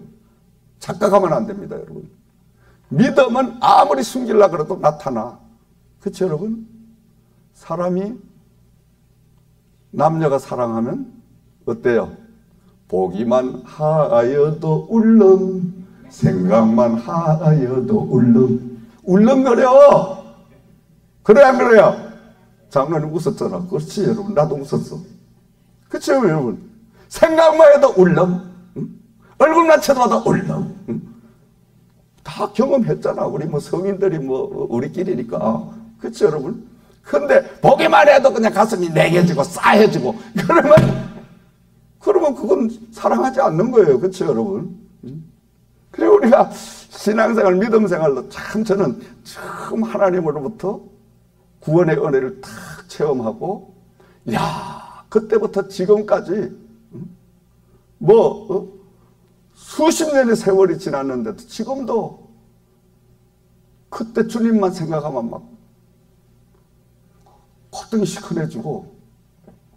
착각하면 안 됩니다, 여러분. 믿음은 아무리 숨기려고 해도 나타나. 그렇죠, 여러분? 사람이 남녀가 사랑하면 어때요? 보기만 하여도 울렁, 생각만 하여도 울렁. 울렁거려. 그래 안 그래요? 장로님 웃었잖아. 그렇지 여러분, 나도 웃었어. 그렇죠 여러분? 생각만 해도 울렁, 얼굴만 쳐다봐도 울렁. 다 경험했잖아. 우리 뭐 성인들이 뭐 우리끼리니까. 그렇죠 여러분? 근데 보기만 해도 그냥 가슴이 내게지고 싸해지고 그러면 그건 사랑하지 않는 거예요. 그렇죠 여러분? 그리고 우리가 신앙생활, 믿음생활로 참 저는 처음 하나님으로부터 구원의 은혜를 탁 체험하고, 야, 그때부터 지금까지 수십 년의 세월이 지났는데도 지금도 그때 주님만 생각하면 막 콧등이 시큰해지고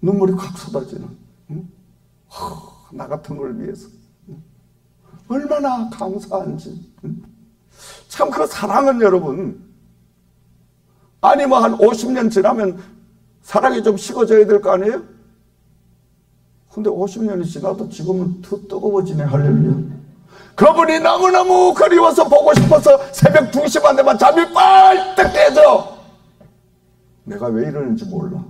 눈물이 콱 쏟아지는, 나 같은 걸 위해서 얼마나 감사한지. 참 그 사랑은 여러분, 아니 뭐 한 50년 지나면 사랑이 좀 식어져야 될 거 아니에요? 근데 50년이 지나도 지금은 더 뜨거워지네. 할렐루야. 그분이 너무너무 그리워서 보고 싶어서 새벽 2시 반 되면 잠이 뻘떡 깨져. 내가 왜 이러는지 몰라.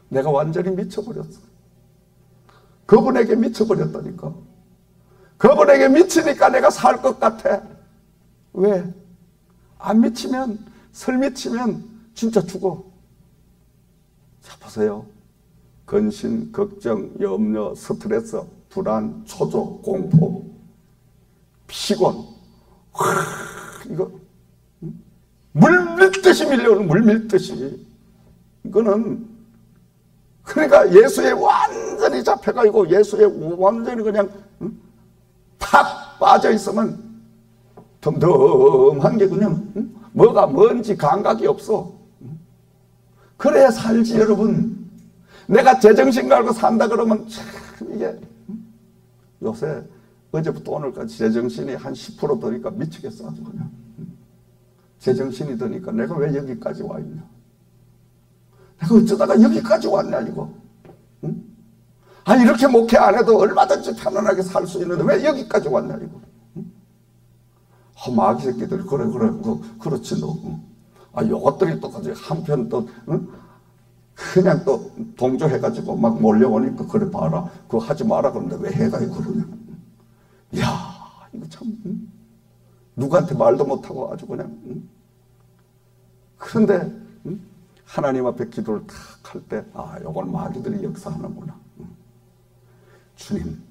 내가 완전히 미쳐버렸어. 그분에게 미쳐버렸다니까. 그분에게 미치니까 내가 살 것 같아. 왜? 안 미치면, 설 미치면 진짜 죽어. 자, 보세요. 근심, 걱정, 염려, 스트레스, 불안, 초조, 공포, 피곤. 이거 물 밀듯이 밀려오는 물 밀듯이. 이거는 그러니까 예수에 완전히 잡혀가지고 예수에 완전히 그냥 팍 빠져 있으면 덤덤한 게 그냥 뭐가 뭔지 감각이 없어. 그래야 살지 여러분. 내가 제정신 갈고 산다 그러면 참 이게 요새 어제부터 오늘까지 제정신이 한 10% 더니까 미치겠어 아주 그냥. 제정신이 드니까 내가 왜 여기까지 와 있냐. 내가 어쩌다가 여기까지 왔냐 이거. 응? 아니 이렇게 목회 안 해도 얼마든지 편안하게 살 수 있는데 왜 여기까지 왔냐 이거. 응? 마귀 새끼들 그래 그렇지 너. 응? 요것들이 또 한편 또 응? 그냥 또 동조해가지고 막 몰려오니까 그래 봐라 그거 하지 마라 그러는데 왜 해가 그러냐. 야 이거 참 응? 누구한테 말도 못하고 아주 그냥 응? 그런데 응? 하나님 앞에 기도를 탁 할 때 요건 마귀들이 역사하는구나. 응? 주님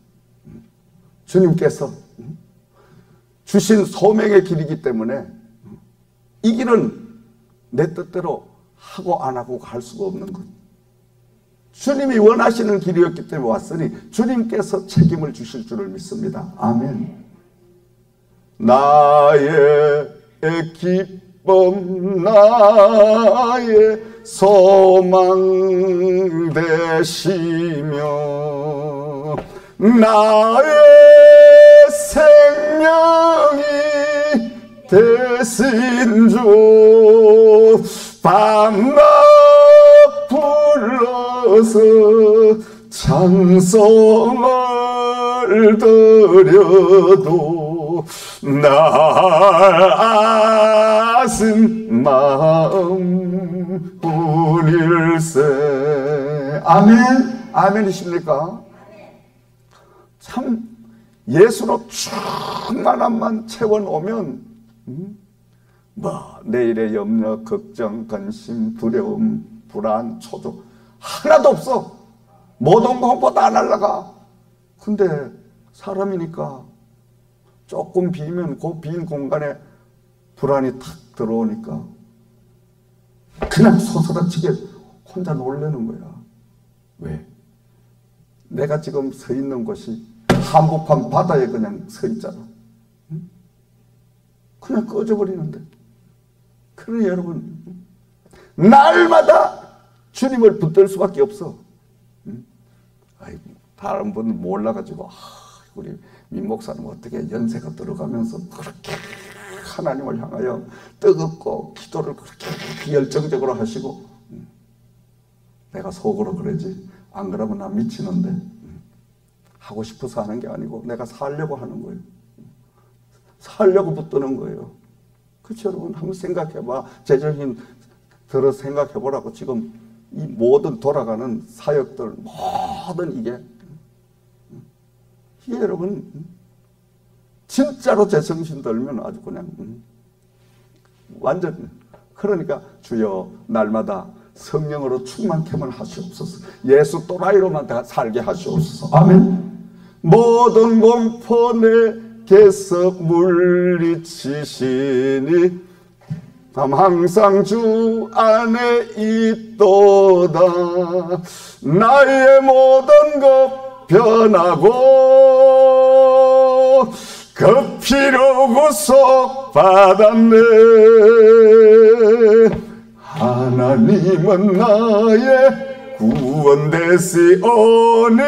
응? 주님께서 응? 주신 소명의 길이기 때문에 응? 이 길은 내 뜻대로 하고 안 하고 갈 수가 없는 것. 주님이 원하시는 길이었기 때문에 왔으니 주님께서 책임을 주실 줄을 믿습니다. 아멘. 나의 기쁨 나의 소망 되시며 나의 생명이 되신 주 밤낮 불러서 찬송을 드려도 날 아신 마음 뿐일세. 아멘. 아멘이십니까? 참 예수로 충만함만 채워놓으면 내일의 염려, 걱정, 근심, 두려움, 불안, 초조 하나도 없어. 모든 공포 다 날라가. 근데 사람이니까 조금 비면 그 빈 공간에 불안이 탁 들어오니까 그냥 소스라치게 혼자 놀라는 거야. 왜? 내가 지금 서 있는 곳이 한복판 바다에 그냥 서 있잖아. 그냥 꺼져버리는데. 그러니 여러분 날마다 주님을 붙들 수밖에 없어. 다른 분은 몰라가지고 우리 민 목사는 어떻게 연세가 들어가면서 그렇게 하나님을 향하여 뜨겁고 기도를 그렇게 열정적으로 하시고. 내가 속으로 그러지 안 그러면 나 미치는데. 하고 싶어서 하는 게 아니고 내가 살려고 하는 거예요. 살려고 붙드는 거예요. 그렇죠 여러분? 한번 생각해봐. 제정신 들어 생각해보라고. 지금 이 모든 돌아가는 사역들 모든 이게 여러분 진짜로 제정신 들면 아주 그냥 완전. 그러니까 주여 날마다 성령으로 충만케만 하시옵소서. 예수 또라이로만 다 살게 하시옵소서. 아멘. 모든 공포 내게서 물리치시니 항상 주 안에 있도다. 나의 모든 것 변하고 그 피로 구속 받았네. 하나님은 나의 구원 되시오니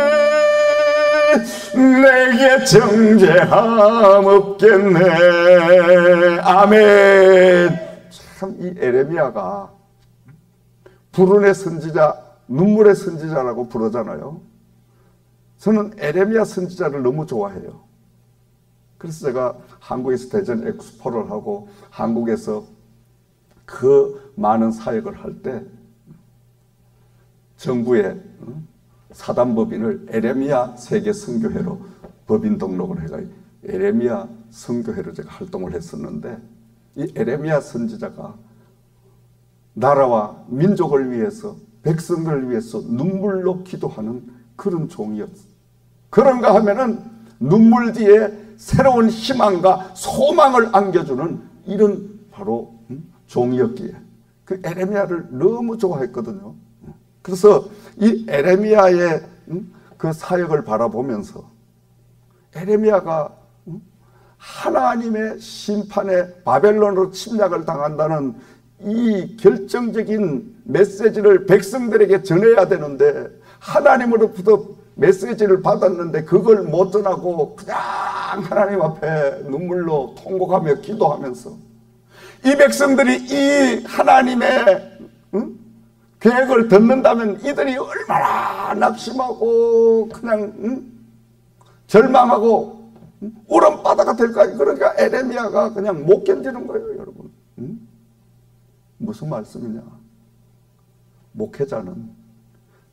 내게 정죄함 없겠네. 아멘. 참 이 에레미야가 불운의 선지자, 눈물의 선지자라고 부르잖아요. 저는 에레미야 선지자를 너무 좋아해요. 그래서 제가 한국에서 대전 엑스포를 하고 한국에서 그 많은 사역을 할 때 정부의 사단법인을 에레미야 세계 선교회로 법인 등록을 해가지고 에레미야 선교회로 제가 활동을 했었는데, 이 에레미야 선지자가 나라와 민족을 위해서 백성들을 위해서 눈물로 기도하는 그런 종이었어요. 그런가 하면은 눈물 뒤에 새로운 희망과 소망을 안겨주는 이런 바로 종이었기에 그 에레미야를 너무 좋아했거든요. 그래서 이 에레미야의 그 사역을 바라보면서 에레미야가 하나님의 심판에 바벨론으로 침략을 당한다는 이 결정적인 메시지를 백성들에게 전해야 되는데 하나님으로부터 메시지를 받았는데 그걸 못 전하고 그냥 하나님 앞에 눈물로 통곡하며 기도하면서 이 백성들이 이 하나님의 계획을 듣는다면 이들이 얼마나 낙심하고 그냥 절망하고 울음바다가 될까요? 그러니까 에레미야가 그냥 못 견디는 거예요, 여러분. 무슨 말씀이냐? 목회자는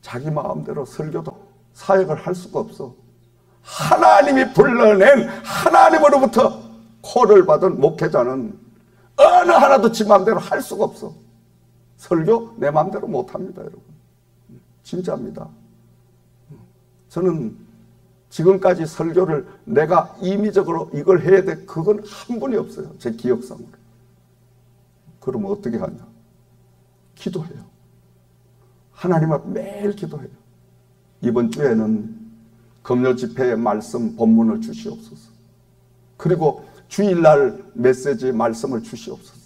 자기 마음대로 설교도 사역을 할 수가 없어. 하나님이 불러낸 하나님으로부터 콜을 받은 목회자는 어느 하나도 지 마음대로 할 수가 없어. 설교 내 마음대로 못합니다, 여러분. 진짜입니다. 저는 지금까지 설교를 내가 임의적으로 이걸 해야 돼, 그건 한 분이 없어요, 제 기억상으로. 그러면 어떻게 하냐? 기도해요. 하나님 앞 매일 기도해요. 이번 주에는 금요 집회의 말씀 본문을 주시옵소서. 그리고 주일날 메시지 말씀을 주시옵소서.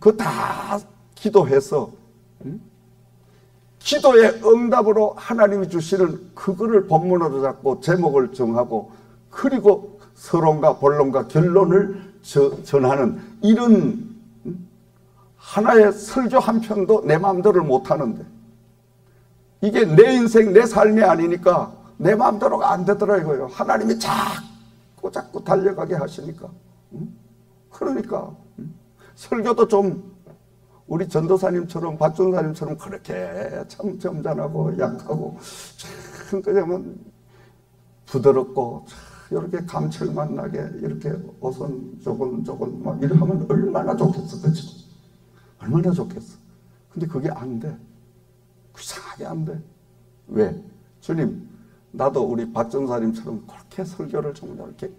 그거 다 기도해서 기도의 응답으로 하나님이 주시는 그거를 본문으로 잡고 제목을 정하고 그리고 서론과 본론과 결론을 전하는 이런 하나의 설교 한 편도 내 마음대로 못하는데 이게 내 인생 내 삶이 아니니까 내 마음대로가 안 되더라 이거예요. 하나님이 자꾸 달려가게 하시니까. 그러니까 설교도 좀 우리 전도사님처럼 박전사님처럼 그렇게 참 점잖하고 약하고 참 그냥 부드럽고 이렇게 감칠맛 나게 이렇게 오손조곤조곤 막 이렇게 하면 얼마나 좋겠어, 그렇죠? 얼마나 좋겠어. 근데 그게 안 돼. 이상하게 안 돼. 왜? 주님, 나도 우리 박전사님처럼 그렇게 설교를 정말 이렇게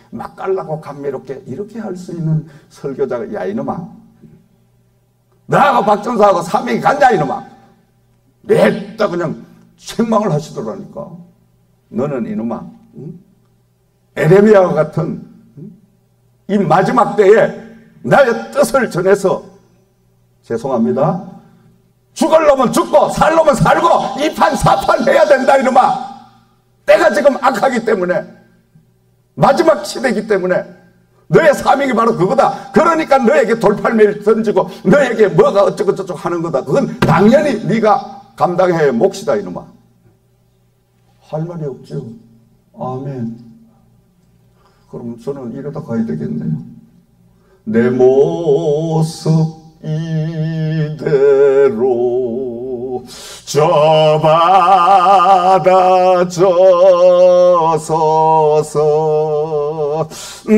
맛깔나고 감미롭게 이렇게 할 수 있는 설교자가, 야 이놈아, 나하고 박전사하고 사명이 간다 이놈아. 냈다 그냥 책망을 하시더라니까. 너는 이놈아, 에레미야와 같은 이 마지막 때에 나의 뜻을 전해서, 죄송합니다, 죽을 놈은 죽고 살 놈은 살고 이판사판 해야 된다 이놈아. 때가 지금 악하기 때문에, 마지막 시대이기 때문에 너의 사명이 바로 그거다. 그러니까 너에게 돌팔매를 던지고 너에게 뭐가 어쩌고 저쩌고 하는 거다. 그건 당연히 네가 감당해야 할 몫이다 이놈아. 할 말이 없죠. 아멘. 그럼 저는 이러다 가야 되겠네요. 내 모습 이대로 저 바다 저서서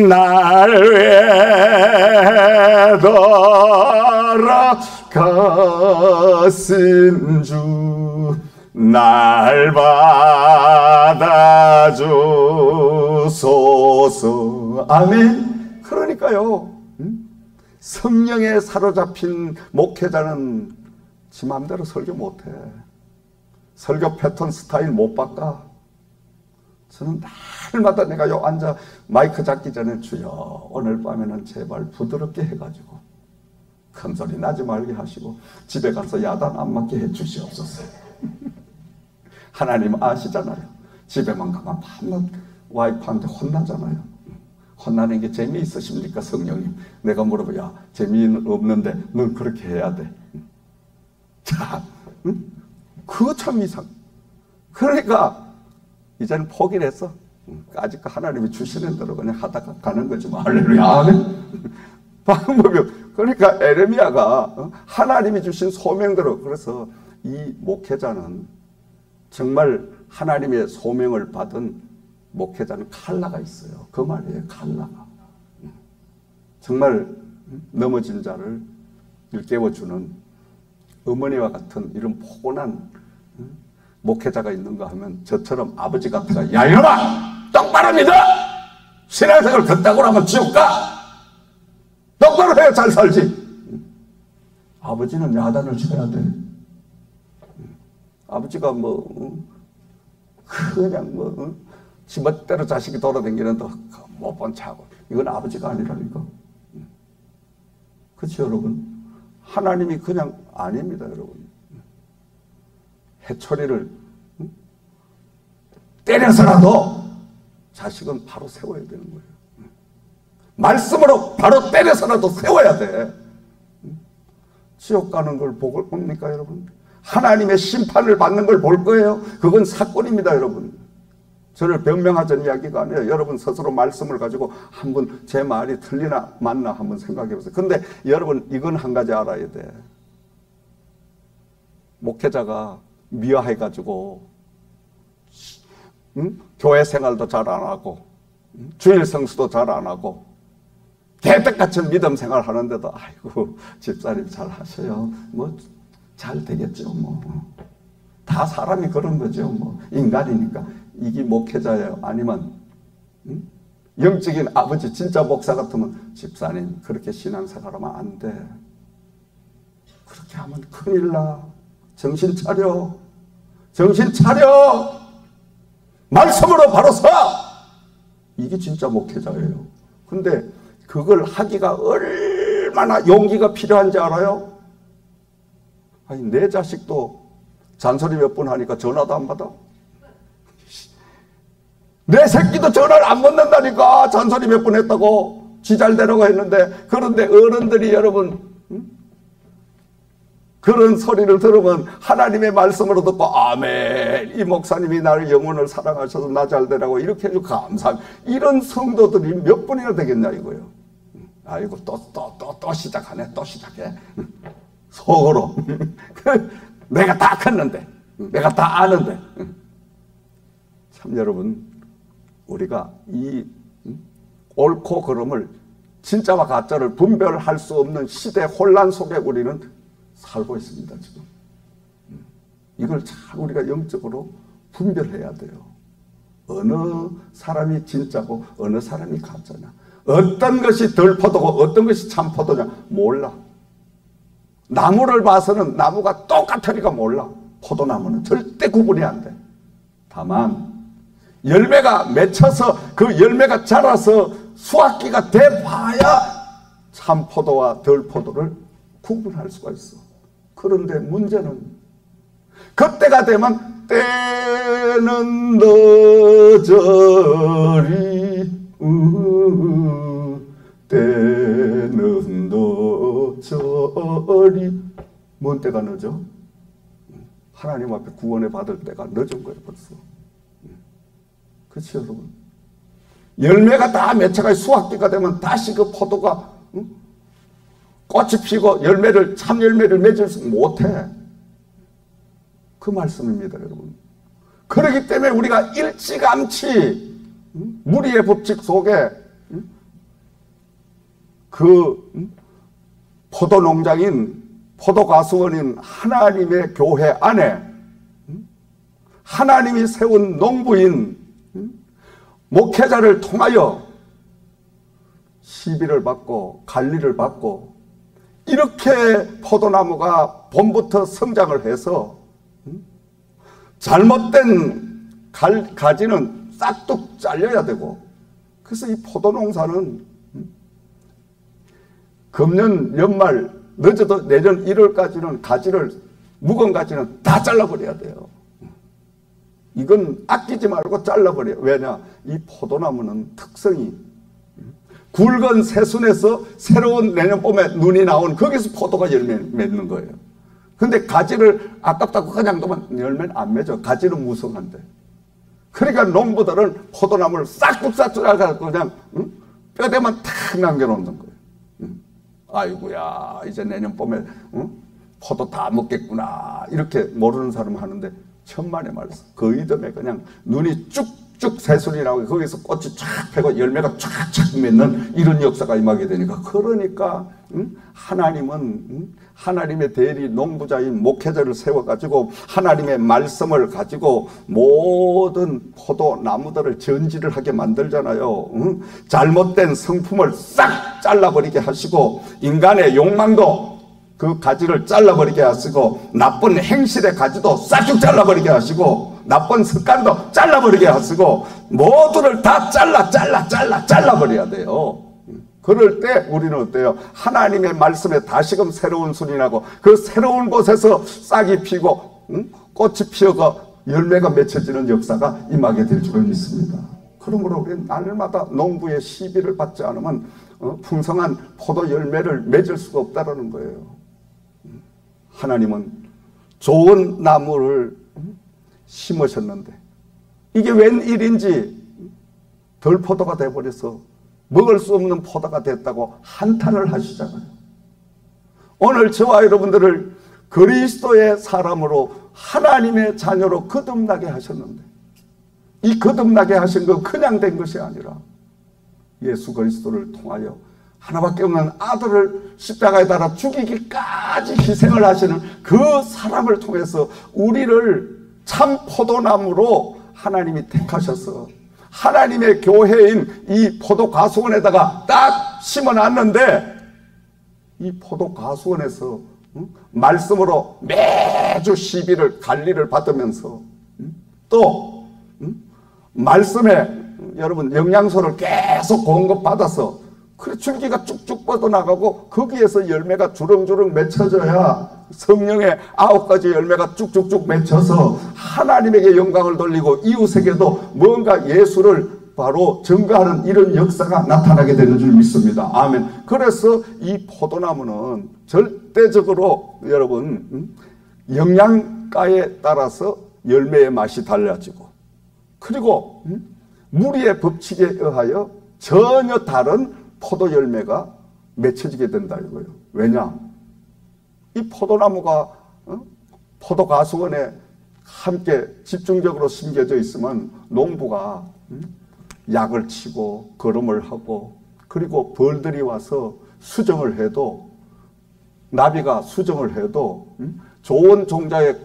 날 위해 돌아가신 주 날 받아주소서. 아멘. 그러니까요, 성령에 사로잡힌 목회자는 지 마음대로 설교 못해. 설교 패턴 스타일 못 바꿔. 저는 날마다 내가 요 앉아 마이크 잡기 전에 주여 오늘 밤에는 제발 부드럽게 해가지고 큰소리 나지 말게 하시고 집에 가서 야단 안 맞게 해 주시옵소서. 하나님 아시잖아요. 집에만 가면 밤낮 와이프한테 혼나잖아요. 혼나는 게 재미있으십니까 성령님? 내가 물어봐, 야 재미는 없는데 넌 그렇게 해야 돼. 자, 그거 참 이상. 그러니까 이제는 포기를 했어. 아직 하나님이 주시는 대로 그냥 하다가 가는 거지 뭐. 할렐루야. 방법이. 그러니까 에레미야가 하나님이 주신 소명대로, 그래서 이 목회자는 정말 하나님의 소명을 받은 목회자는 칼라가 있어요. 그 말이에요, 칼라가. 정말 넘어진 자를 일깨워주는 어머니와 같은 이런 포근한 목회자가 있는가 하면 저처럼 아버지 같아가, 야 이놈아 똑바로 믿어! 신앙생활 걷다고 하면 지옥 가! 똑바로 해야 잘 살지. 아버지는 야단을 쳐야 돼. 아버지가 그냥 지멋대로 자식이 돌아다니는데 못 본 차고. 이건 아버지가 아니라니까. 그렇죠, 여러분? 하나님이 그냥 아닙니다, 여러분. 해초리를 때려서라도 자식은 바로 세워야 되는 거예요. 말씀으로 바로 때려서라도 세워야 돼. 지옥 가는 걸 보고 봅니까, 여러분? 하나님의 심판을 받는 걸 볼 거예요. 그건 사건입니다, 여러분. 저를 변명하자는 이야기가 아니에요. 여러분 스스로 말씀을 가지고 한번 제 말이 틀리나 맞나 한번 생각해 보세요. 근데 여러분 이건 한 가지 알아야 돼. 목회자가 미화해가지고 교회 생활도 잘 안 하고 주일 성수도 잘 안 하고 개떡같이 믿음 생활 하는데도 아이고 집사님 잘 하셔요. 뭐 잘 되겠죠. 뭐 다 사람이 그런 거죠. 뭐 인간이니까. 이게 목회자예요. 아니면 영적인 아버지 진짜 목사 같으면 집사님 그렇게 신앙생활하면 안 돼. 그렇게 하면 큰일 나. 정신 차려. 정신 차려. 말씀으로 바로 서. 이게 진짜 목회자예요. 근데 그걸 하기가 얼마나 용기가 필요한지 알아요? 아니 내 자식도 잔소리 몇 번 하니까 전화도 안 받아. 내 새끼도 전화를 안 받는다니까. 잔소리 몇 번 했다고 지 잘 되라고 했는데. 그런데 어른들이 여러분 그런 소리를 들으면 하나님의 말씀으로 듣고 아멘 이 목사님이 나를 영혼을 사랑하셔서 나 잘 되라고 이렇게 해주고 감사합니다. 이런 성도들이 몇 번이나 되겠냐 이거예요. 아이고 또 시작하네. 또 시작해. 속으로 내가 다 컸는데 내가 다 아는데. 참 여러분 우리가 이 옳고 그름을 진짜와 가짜를 분별할 수 없는 시대 혼란 속에 우리는 살고 있습니다. 지금 이걸 잘 우리가 영적으로 분별해야 돼요. 어느 사람이 진짜고 어느 사람이 가짜냐, 어떤 것이 덜 포도고 어떤 것이 참 포도냐 몰라. 나무를 봐서는 나무가 똑같으니까 몰라. 포도나무는 절대 구분이 안 돼. 다만 열매가 맺혀서 그 열매가 자라서 수확기가 돼봐야 참 포도와 덜 포도를 구분할 수가 있어. 그런데 문제는 그때가 되면 때는 늦으리 때는 늦으리. 뭔 때가 늦어? 하나님 앞에 구원을 받을 때가 늦은 거예요 벌써. 그렇죠 여러분? 열매가 다 맺혀가 수확기가 되면 다시 그 포도가 꽃이 피고 참 열매를 맺지 못해. 그 말씀입니다 여러분. 그렇기 때문에 우리가 일찌감치 무리의 법칙 속에 그 포도농장인 포도가수원인 하나님의 교회 안에 하나님이 세운 농부인 목회자를 통하여 시비를 받고 관리를 받고 이렇게 포도나무가 봄부터 성장을 해서 잘못된 가지는 싹둑 잘려야 되고, 그래서 이 포도농사는 금년 연말 늦어도 내년 1월까지는 가지를 묵은 가지는 다 잘라버려야 돼요. 이건 아끼지 말고 잘라버려요. 왜냐? 이 포도나무는 특성이 굵은 새순에서 새로운 내년 봄에 눈이 나온 거기서 포도가 열매 맺는 거예요. 근데 가지를 아깝다고 그냥 두면 열매는 안 맺어. 가지는 무성한데. 그러니까 농부들은 포도나무를 싹둑 잘라서 그냥 뼈대만 탁 남겨놓는 거예요. 아이고야 이제 내년 봄에 포도 다 먹겠구나 이렇게 모르는 사람 하는데 천만의 말씀. 그 이듬해 그냥 눈이 쭉쭉 새순이 나오고 거기서 꽃이 쫙 펴고 열매가 쫙쫙 맺는 이런 역사가 임하게 되니까, 그러니까 하나님은 하나님의 대리 농부자인 목회자를 세워가지고 하나님의 말씀을 가지고 모든 포도나무들을 전지를 하게 만들잖아요. 잘못된 성품을 싹 잘라버리게 하시고 인간의 욕망도 그 가지를 잘라버리게 하시고 나쁜 행실의 가지도 싹둑 잘라버리게 하시고 나쁜 습관도 잘라버리게 하시고 모두를 다 잘라버려야 돼요. 그럴 때 우리는 어때요? 하나님의 말씀에 다시금 새로운 순이 나고 그 새로운 곳에서 싹이 피고 꽃이 피어가 열매가 맺혀지는 역사가 임하게 될 줄을 믿습니다. 그러므로 우리는 날마다 농부의 시비를 받지 않으면 풍성한 포도 열매를 맺을 수가 없다는 거예요. 하나님은 좋은 나무를 심으셨는데 이게 웬일인지 덜 포도가 돼버려서 먹을 수 없는 포도가 됐다고 한탄을 하시잖아요. 오늘 저와 여러분들을 그리스도의 사람으로 하나님의 자녀로 거듭나게 하셨는데 이 거듭나게 하신 건 그냥 된 것이 아니라 예수 그리스도를 통하여 하나밖에 없는 아들을 십자가에 달아 죽이기까지 희생을 하시는 그 사람을 통해서 우리를 참 포도나무로 하나님이 택하셔서 하나님의 교회인 이 포도 가수원에다가 딱 심어놨는데 이 포도 가수원에서 말씀으로 매주 시비를 관리를 받으면서 또 말씀에 여러분 영양소를 계속 공급받아서 그래 줄기가 쭉쭉 뻗어나가고 거기에서 열매가 주렁주렁 맺혀져야 성령의 9가지 열매가 쭉쭉쭉 맺혀서 하나님에게 영광을 돌리고 이웃에게도 뭔가 예수를 바로 증거하는 이런 역사가 나타나게 되는 줄 믿습니다. 아멘. 그래서 이 포도나무는 절대적으로 여러분 영양가에 따라서 열매의 맛이 달라지고 그리고 무리의 법칙에 의하여 전혀 다른 포도 열매가 맺혀지게 된다 이거예요. 왜냐? 이 포도나무가 포도 가수원에 함께 집중적으로 심겨져 있으면 농부가 약을 치고 거름을 하고 그리고 벌들이 와서 수정을 해도 나비가 수정을 해도 좋은 종자의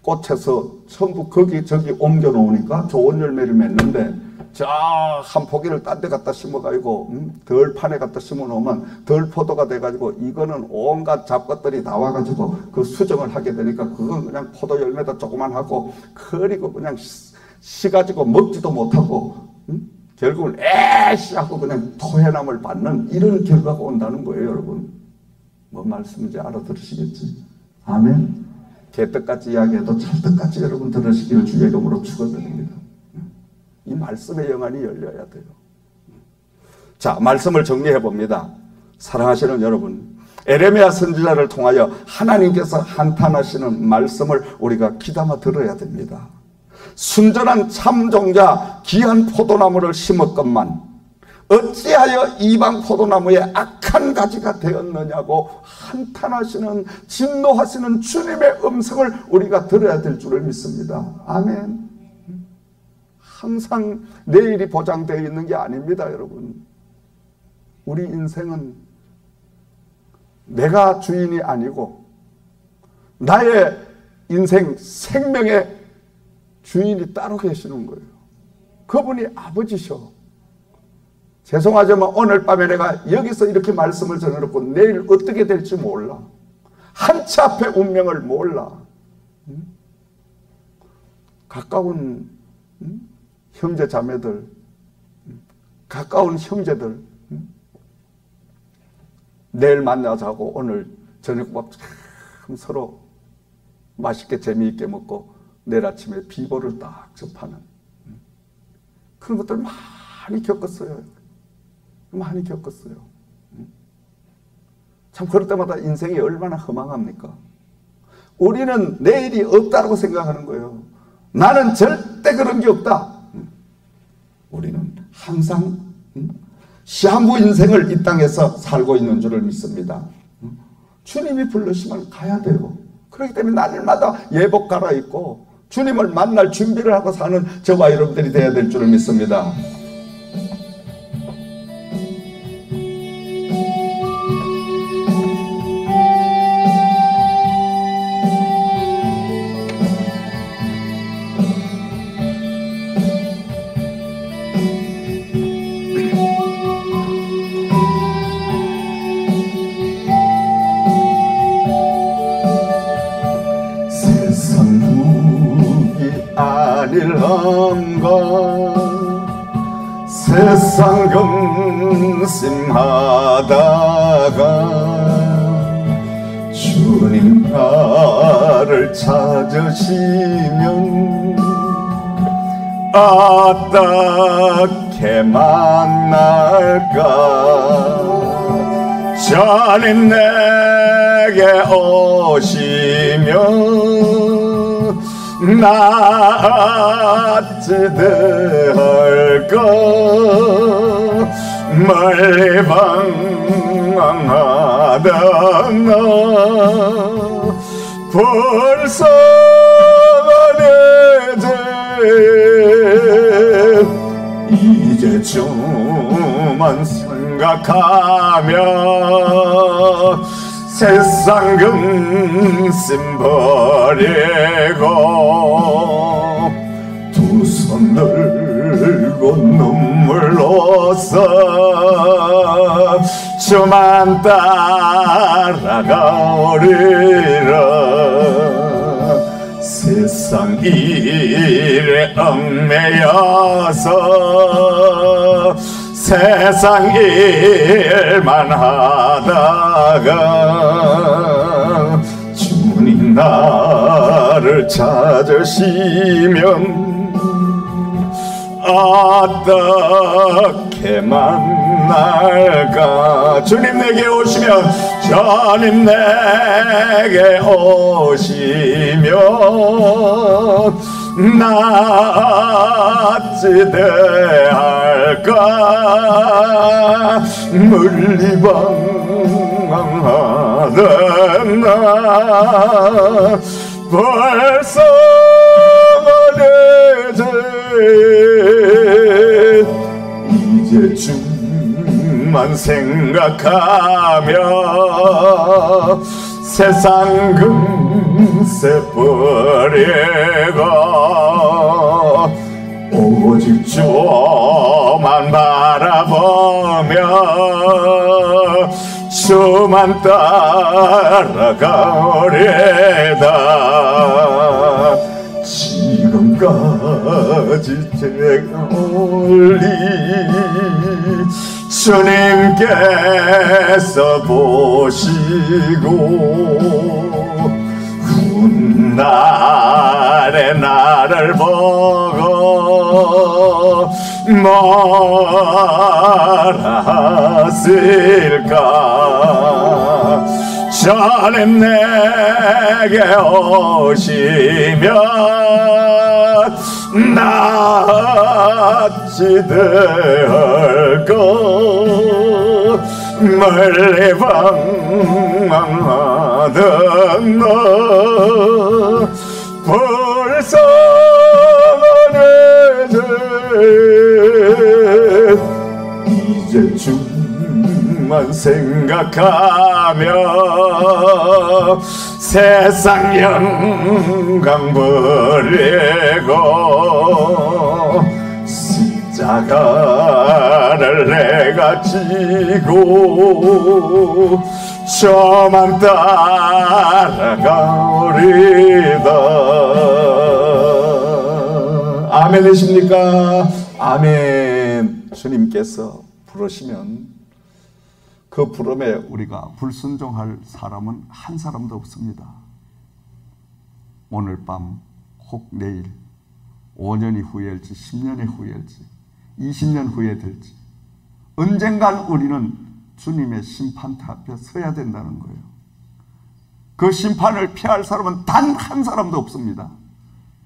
꽃에서 전부 거기 저기 옮겨 놓으니까 좋은 열매를 맺는데 저 한 포기를 딴 데 갖다 심어가지고 덜 판에 갖다 심어 놓으면 덜 포도가 돼가지고 이거는 온갖 잡것들이 다 와가지고 그 수정을 하게 되니까 그건 그냥 포도 열매도 조그만 하고 그리고 그냥 시가지고 먹지도 못하고 결국은 에이씨 하고 그냥 토해남을 받는 이런 결과가 온다는 거예요. 여러분 뭔 말씀인지 알아들으시겠지? 아멘. 개떡같이 이야기해도 찰떡같이 여러분 들으시기를 주의 이름으로 축원드립니다. 이 말씀의 영안이 열려야 돼요. 자, 말씀을 정리해 봅니다. 사랑하시는 여러분, 에레미야 선지자를 통하여 하나님께서 한탄하시는 말씀을 우리가 귀담아 들어야 됩니다. 순전한 참종자 귀한 포도나무를 심었건만 어찌하여 이방 포도나무에 악한 가지가 되었느냐고 한탄하시는 진노하시는 주님의 음성을 우리가 들어야 될 줄을 믿습니다. 아멘. 항상 내일이 보장되어 있는 게 아닙니다, 여러분. 우리 인생은 내가 주인이 아니고 나의 인생 생명의 주인이 따로 계시는 거예요. 그분이 아버지셔. 죄송하지만 오늘 밤에 내가 여기서 이렇게 말씀을 전해놓고 내일 어떻게 될지 몰라. 한치 앞의 운명을 몰라. 가까운 형제 자매들, 가까운 형제들 내일 만나자고 오늘 저녁밥 참 서로 맛있게 재미있게 먹고 내일 아침에 비보를 딱 접하는 그런 것들 많이 겪었어요. 많이 겪었어요. 참 그럴 때마다 인생이 얼마나 허망합니까? 우리는 내일이 없다고 생각하는 거예요. 나는 절대 그런 게 없다. 우리는 항상 시한부 인생을 이 땅에서 살고 있는 줄을 믿습니다. 주님이 부르시면 가야 돼요. 그렇기 때문에 날마다 예복 갈아입고 주님을 만날 준비를 하고 사는 저와 여러분들이 되어야 될 줄을 믿습니다. 세상 근심하다가 주님 나를 찾으시면 어떻게 만날까? 주님 내게 오시면 나 어찌할까? 멀리 방황하던 나 벌써 이제 주만 생각하며 세상 근심 버리고 두 손 들고 눈물로써 주만 따라가오리라. 세상 일에 얽매여서 세상 일만 하다가 주님 나를 찾으시면 어떻게 만날까? 주님 내게 오시면 주님 내게 오시면 나 어찌 대할까? 멀리 방황하던 나 벌써 이제 주만 생각하며 세상 금세 버리고 오직 주만 바라보며 주만 따라가오리다. 지금까지 제가 올리 주님께서 보시고 훗날에 나를 보고 뭐라 하실까? 주님 내게 오시면 나 어찌 대할까? 멀리 방황하던 나 벌써 이제 주만 생각하며 세상 영광 버리고 십자가를 내가 지고 저만 따라가오리다. 아멘 되십니까? 아멘. 주님께서 부르시면 그 부름에 우리가 불순종할 사람은 한 사람도 없습니다. 오늘 밤 혹 내일 5년이 후회할지 10년이 후회할지 20년 후회될지 언젠간 우리는 주님의 심판대 앞에 서야 된다는 거예요. 그 심판을 피할 사람은 단 한 사람도 없습니다.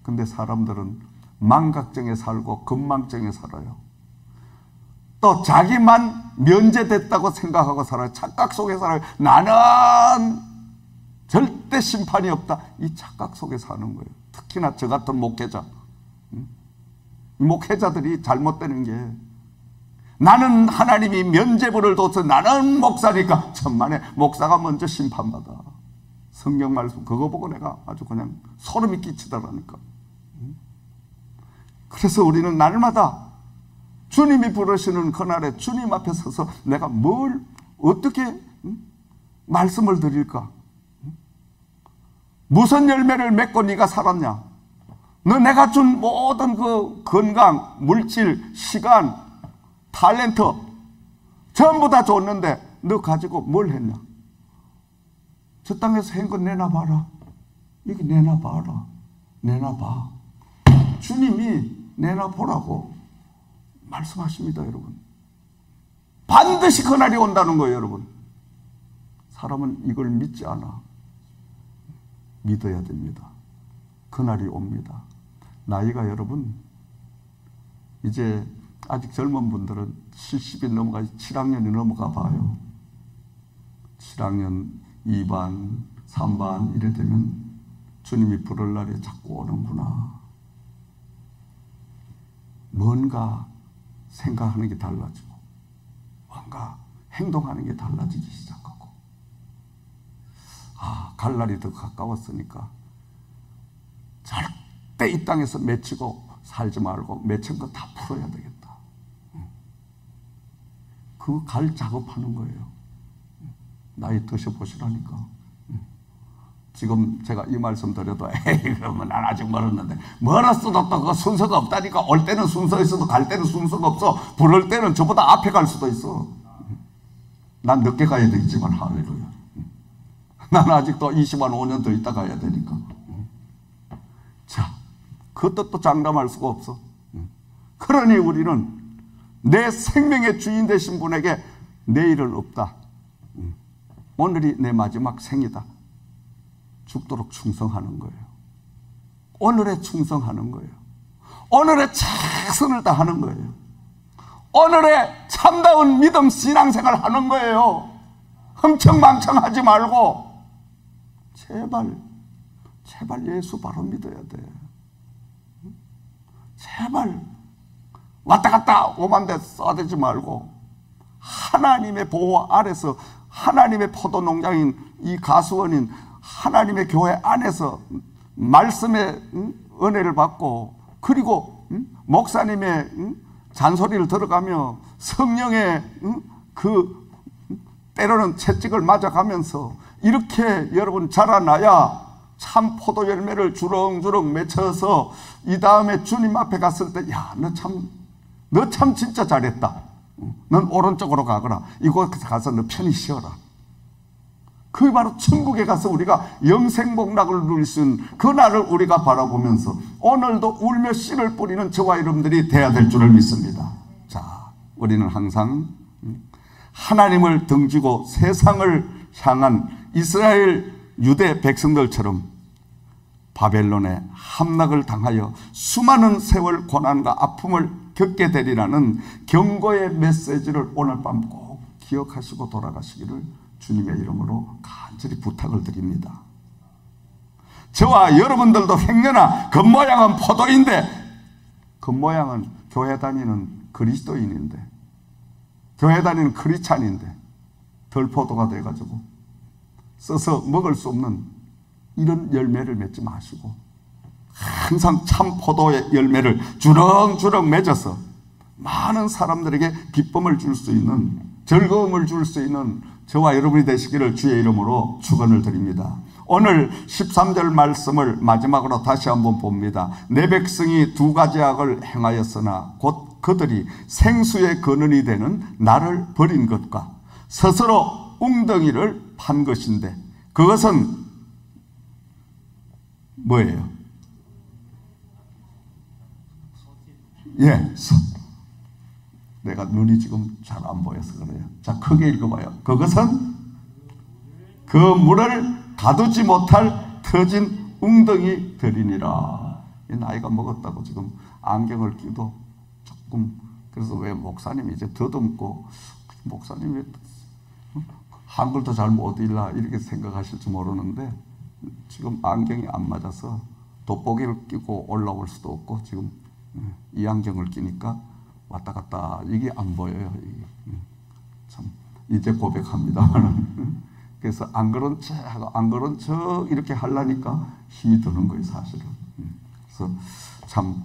근데 사람들은 망각정에 살고 건망정에 살아요. 또 자기만 면제됐다고 생각하고 살아요. 착각 속에 살아요. 나는 절대 심판이 없다. 이 착각 속에 사는 거예요. 특히나 저 같은 목회자. 목회자들이 잘못되는 게 나는 하나님이 면죄부를 둬서 나는 목사니까 천만에 목사가 먼저 심판받아. 성경 말씀 그거 보고 내가 아주 그냥 소름이 끼치더라니까. 그래서 우리는 날마다 주님이 부르시는 그날에 주님 앞에 서서 내가 뭘 어떻게 말씀을 드릴까? 무슨 열매를 맺고 네가 살았냐? 너 내가 준 모든 그 건강, 물질, 시간, 탤런트 전부 다 줬는데 너 가지고 뭘 했냐? 저 땅에서 한 건 내놔봐라. 여기 내놔봐라. 내놔봐. 주님이 내놔보라고 말씀하십니다, 여러분. 반드시 그날이 온다는 거예요, 여러분. 사람은 이걸 믿지 않아. 믿어야 됩니다. 그날이 옵니다. 나이가 여러분, 이제 아직 젊은 분들은 70이 넘어가, 7학년이 넘어가 봐요. 7학년 2반, 3반 이래 되면 주님이 부를 날이 자꾸 오는구나. 뭔가 생각하는 게 달라지고 뭔가 행동하는 게 달라지기 시작하고, 갈 날이 더 가까웠으니까 절대 이 땅에서 맺히고 살지 말고 맺힌 거 다 풀어야 되겠다. 그 갈 작업하는 거예요. 나이 드셔보시라니까. 지금 제가 이 말씀 드려도 에이 그러면 난 아직 멀었는데, 멀었어도 또 그 순서가 없다니까. 올 때는 순서 있어도 갈 때는 순서가 없어. 부를 때는 저보다 앞에 갈 수도 있어. 난 늦게 가야 되겠지만 할렐루야. 난 아직도 20만 5년 더 있다 가야 되니까. 자, 그것도 또 장담할 수가 없어. 그러니 우리는 내 생명의 주인 되신 분에게 내일은 없다. 오늘이 내 마지막 생이다. 죽도록 충성하는 거예요. 오늘에 충성하는 거예요. 오늘에 최선을 다하는 거예요. 오늘에 참다운 믿음 신앙생활 하는 거예요. 흥청망청하지 말고 제발 예수 바로 믿어야 돼. 제발 왔다 갔다 오만데 써대지 말고 하나님의 보호 아래서, 하나님의 포도 농장인 이 가수원인 하나님의 교회 안에서 말씀의 은혜를 받고, 그리고 목사님의 잔소리를 들어가며 성령의 그 때로는 채찍을 맞아가면서 이렇게 여러분 자라나야 참 포도 열매를 주렁주렁 맺혀서 이 다음에 주님 앞에 갔을 때, 야, 너 참 진짜 잘했다. 넌 오른쪽으로 가거라. 이곳 가서 너 편히 쉬어라. 그게 바로 천국에 가서 우리가 영생복락을 누릴 수 있는 그날을 우리가 바라보면서 오늘도 울며 씨를 뿌리는 저와 여러분들이 돼야 될 줄을 믿습니다. 자, 우리는 항상 하나님을 등지고 세상을 향한 이스라엘 유대 백성들처럼 바벨론의 함락을 당하여 수많은 세월 고난과 아픔을 겪게 되리라는 경고의 메시지를 오늘 밤 꼭 기억하시고 돌아가시기를 주님의 이름으로 간절히 부탁을 드립니다. 저와 여러분들도 행여나 겉모양은 포도인데, 겉모양은 교회 다니는 그리스도인인데, 교회 다니는 크리스찬인데 덜 포도가 돼가지고 써서 먹을 수 없는 이런 열매를 맺지 마시고 항상 참 포도의 열매를 주렁주렁 맺어서 많은 사람들에게 기쁨을 줄 수 있는, 즐거움을 줄 수 있는 저와 여러분이 되시기를 주의 이름으로 축원을 드립니다. 오늘 13절 말씀을 마지막으로 다시 한번 봅니다. 내 백성이 두 가지 악을 행하였으나 곧 그들이 생수의 근원이 되는 나를 버린 것과 스스로 웅덩이를 판 것인데, 그것은 뭐예요? 예, 내가 눈이 지금 잘 안 보여서 그래요. 자, 크게 읽어봐요. 그것은 그 물을 가두지 못할 터진 웅덩이들이니라. 나이가 먹었다고 지금 안경을 끼도 조금, 그래서 왜 목사님이 이제 더듬고, 목사님이 한글도 잘 못 읽나 이렇게 생각하실지 모르는데, 지금 안경이 안 맞아서 돋보기를 끼고 올라올 수도 없고, 지금 이 안경을 끼니까 왔다 갔다 이게 안 보여요. 이게. 참 이제 고백합니다. 그래서 안 그런 척하고 안 그런 척 이렇게 하려니까 힘이 드는 거예요, 사실은. 그래서 참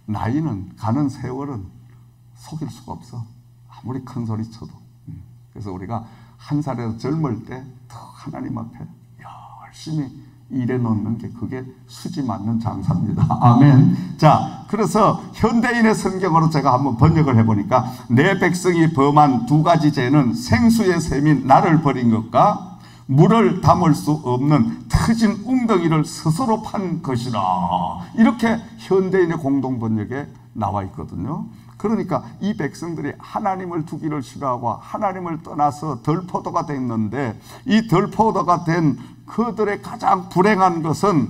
나이는, 가는 세월은 속일 수가 없어. 아무리 큰 소리 쳐도. 그래서 우리가 한 살에서 젊을 때 더 하나님 앞에 열심히 일에 넣는 게 그게 수지 맞는 장사입니다. 아멘. 자, 그래서 현대인의 성경으로 제가 한번 번역을 해보니까 내 백성이 범한 두 가지 죄는 생수의 셈인 나를 버린 것과 물을 담을 수 없는 터진 웅덩이를 스스로 판 것이라. 이렇게 현대인의 공동 번역에 나와 있거든요. 그러니까 이 백성들이 하나님을 두기를 싫어하고 하나님을 떠나서 덜포도가 됐는데, 이 덜포도가 된 그들의 가장 불행한 것은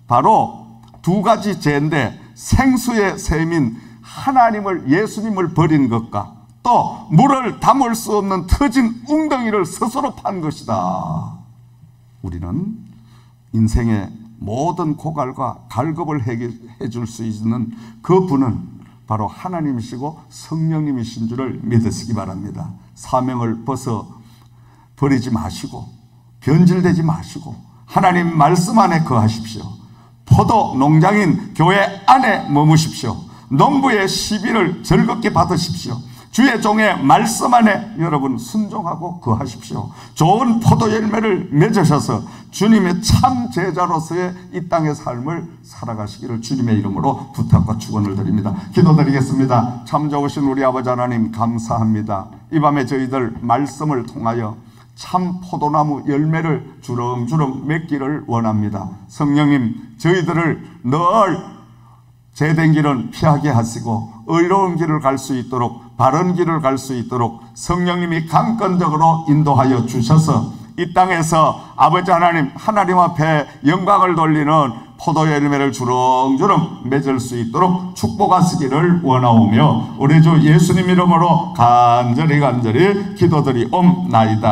바로 두 가지 죄인데, 생수의 셈인 하나님을, 예수님을 버린 것과 또 물을 담을 수 없는 터진 웅덩이를 스스로 판 것이다. 우리는 인생의 모든 고갈과 갈급을 해결해 줄 수 있는 그 분은 바로 하나님이시고 성령님이신 줄을 믿으시기 바랍니다. 사명을 버리지 마시고 변질되지 마시고 하나님 말씀 안에 거하십시오. 포도 농장인 교회 안에 머무십시오. 농부의 시비를 즐겁게 받으십시오. 주의 종의 말씀 안에 여러분 순종하고 거하십시오. 좋은 포도 열매를 맺으셔서 주님의 참 제자로서의 이 땅의 삶을 살아가시기를 주님의 이름으로 부탁과 축원을 드립니다. 기도드리겠습니다. 참 좋으신 우리 아버지 하나님 감사합니다. 이 밤에 저희들 말씀을 통하여 참 포도나무 열매를 주렁주렁 맺기를 원합니다. 성령님, 저희들을 늘 제된 길은 피하게 하시고 의로운 길을 갈 수 있도록, 바른 길을 갈 수 있도록 성령님이 강권적으로 인도하여 주셔서 이 땅에서 아버지 하나님 앞에 영광을 돌리는 포도 열매를 주렁주렁 맺을 수 있도록 축복하시기를 원하오며 우리 주 예수님 이름으로 간절히 기도드리옵나이다.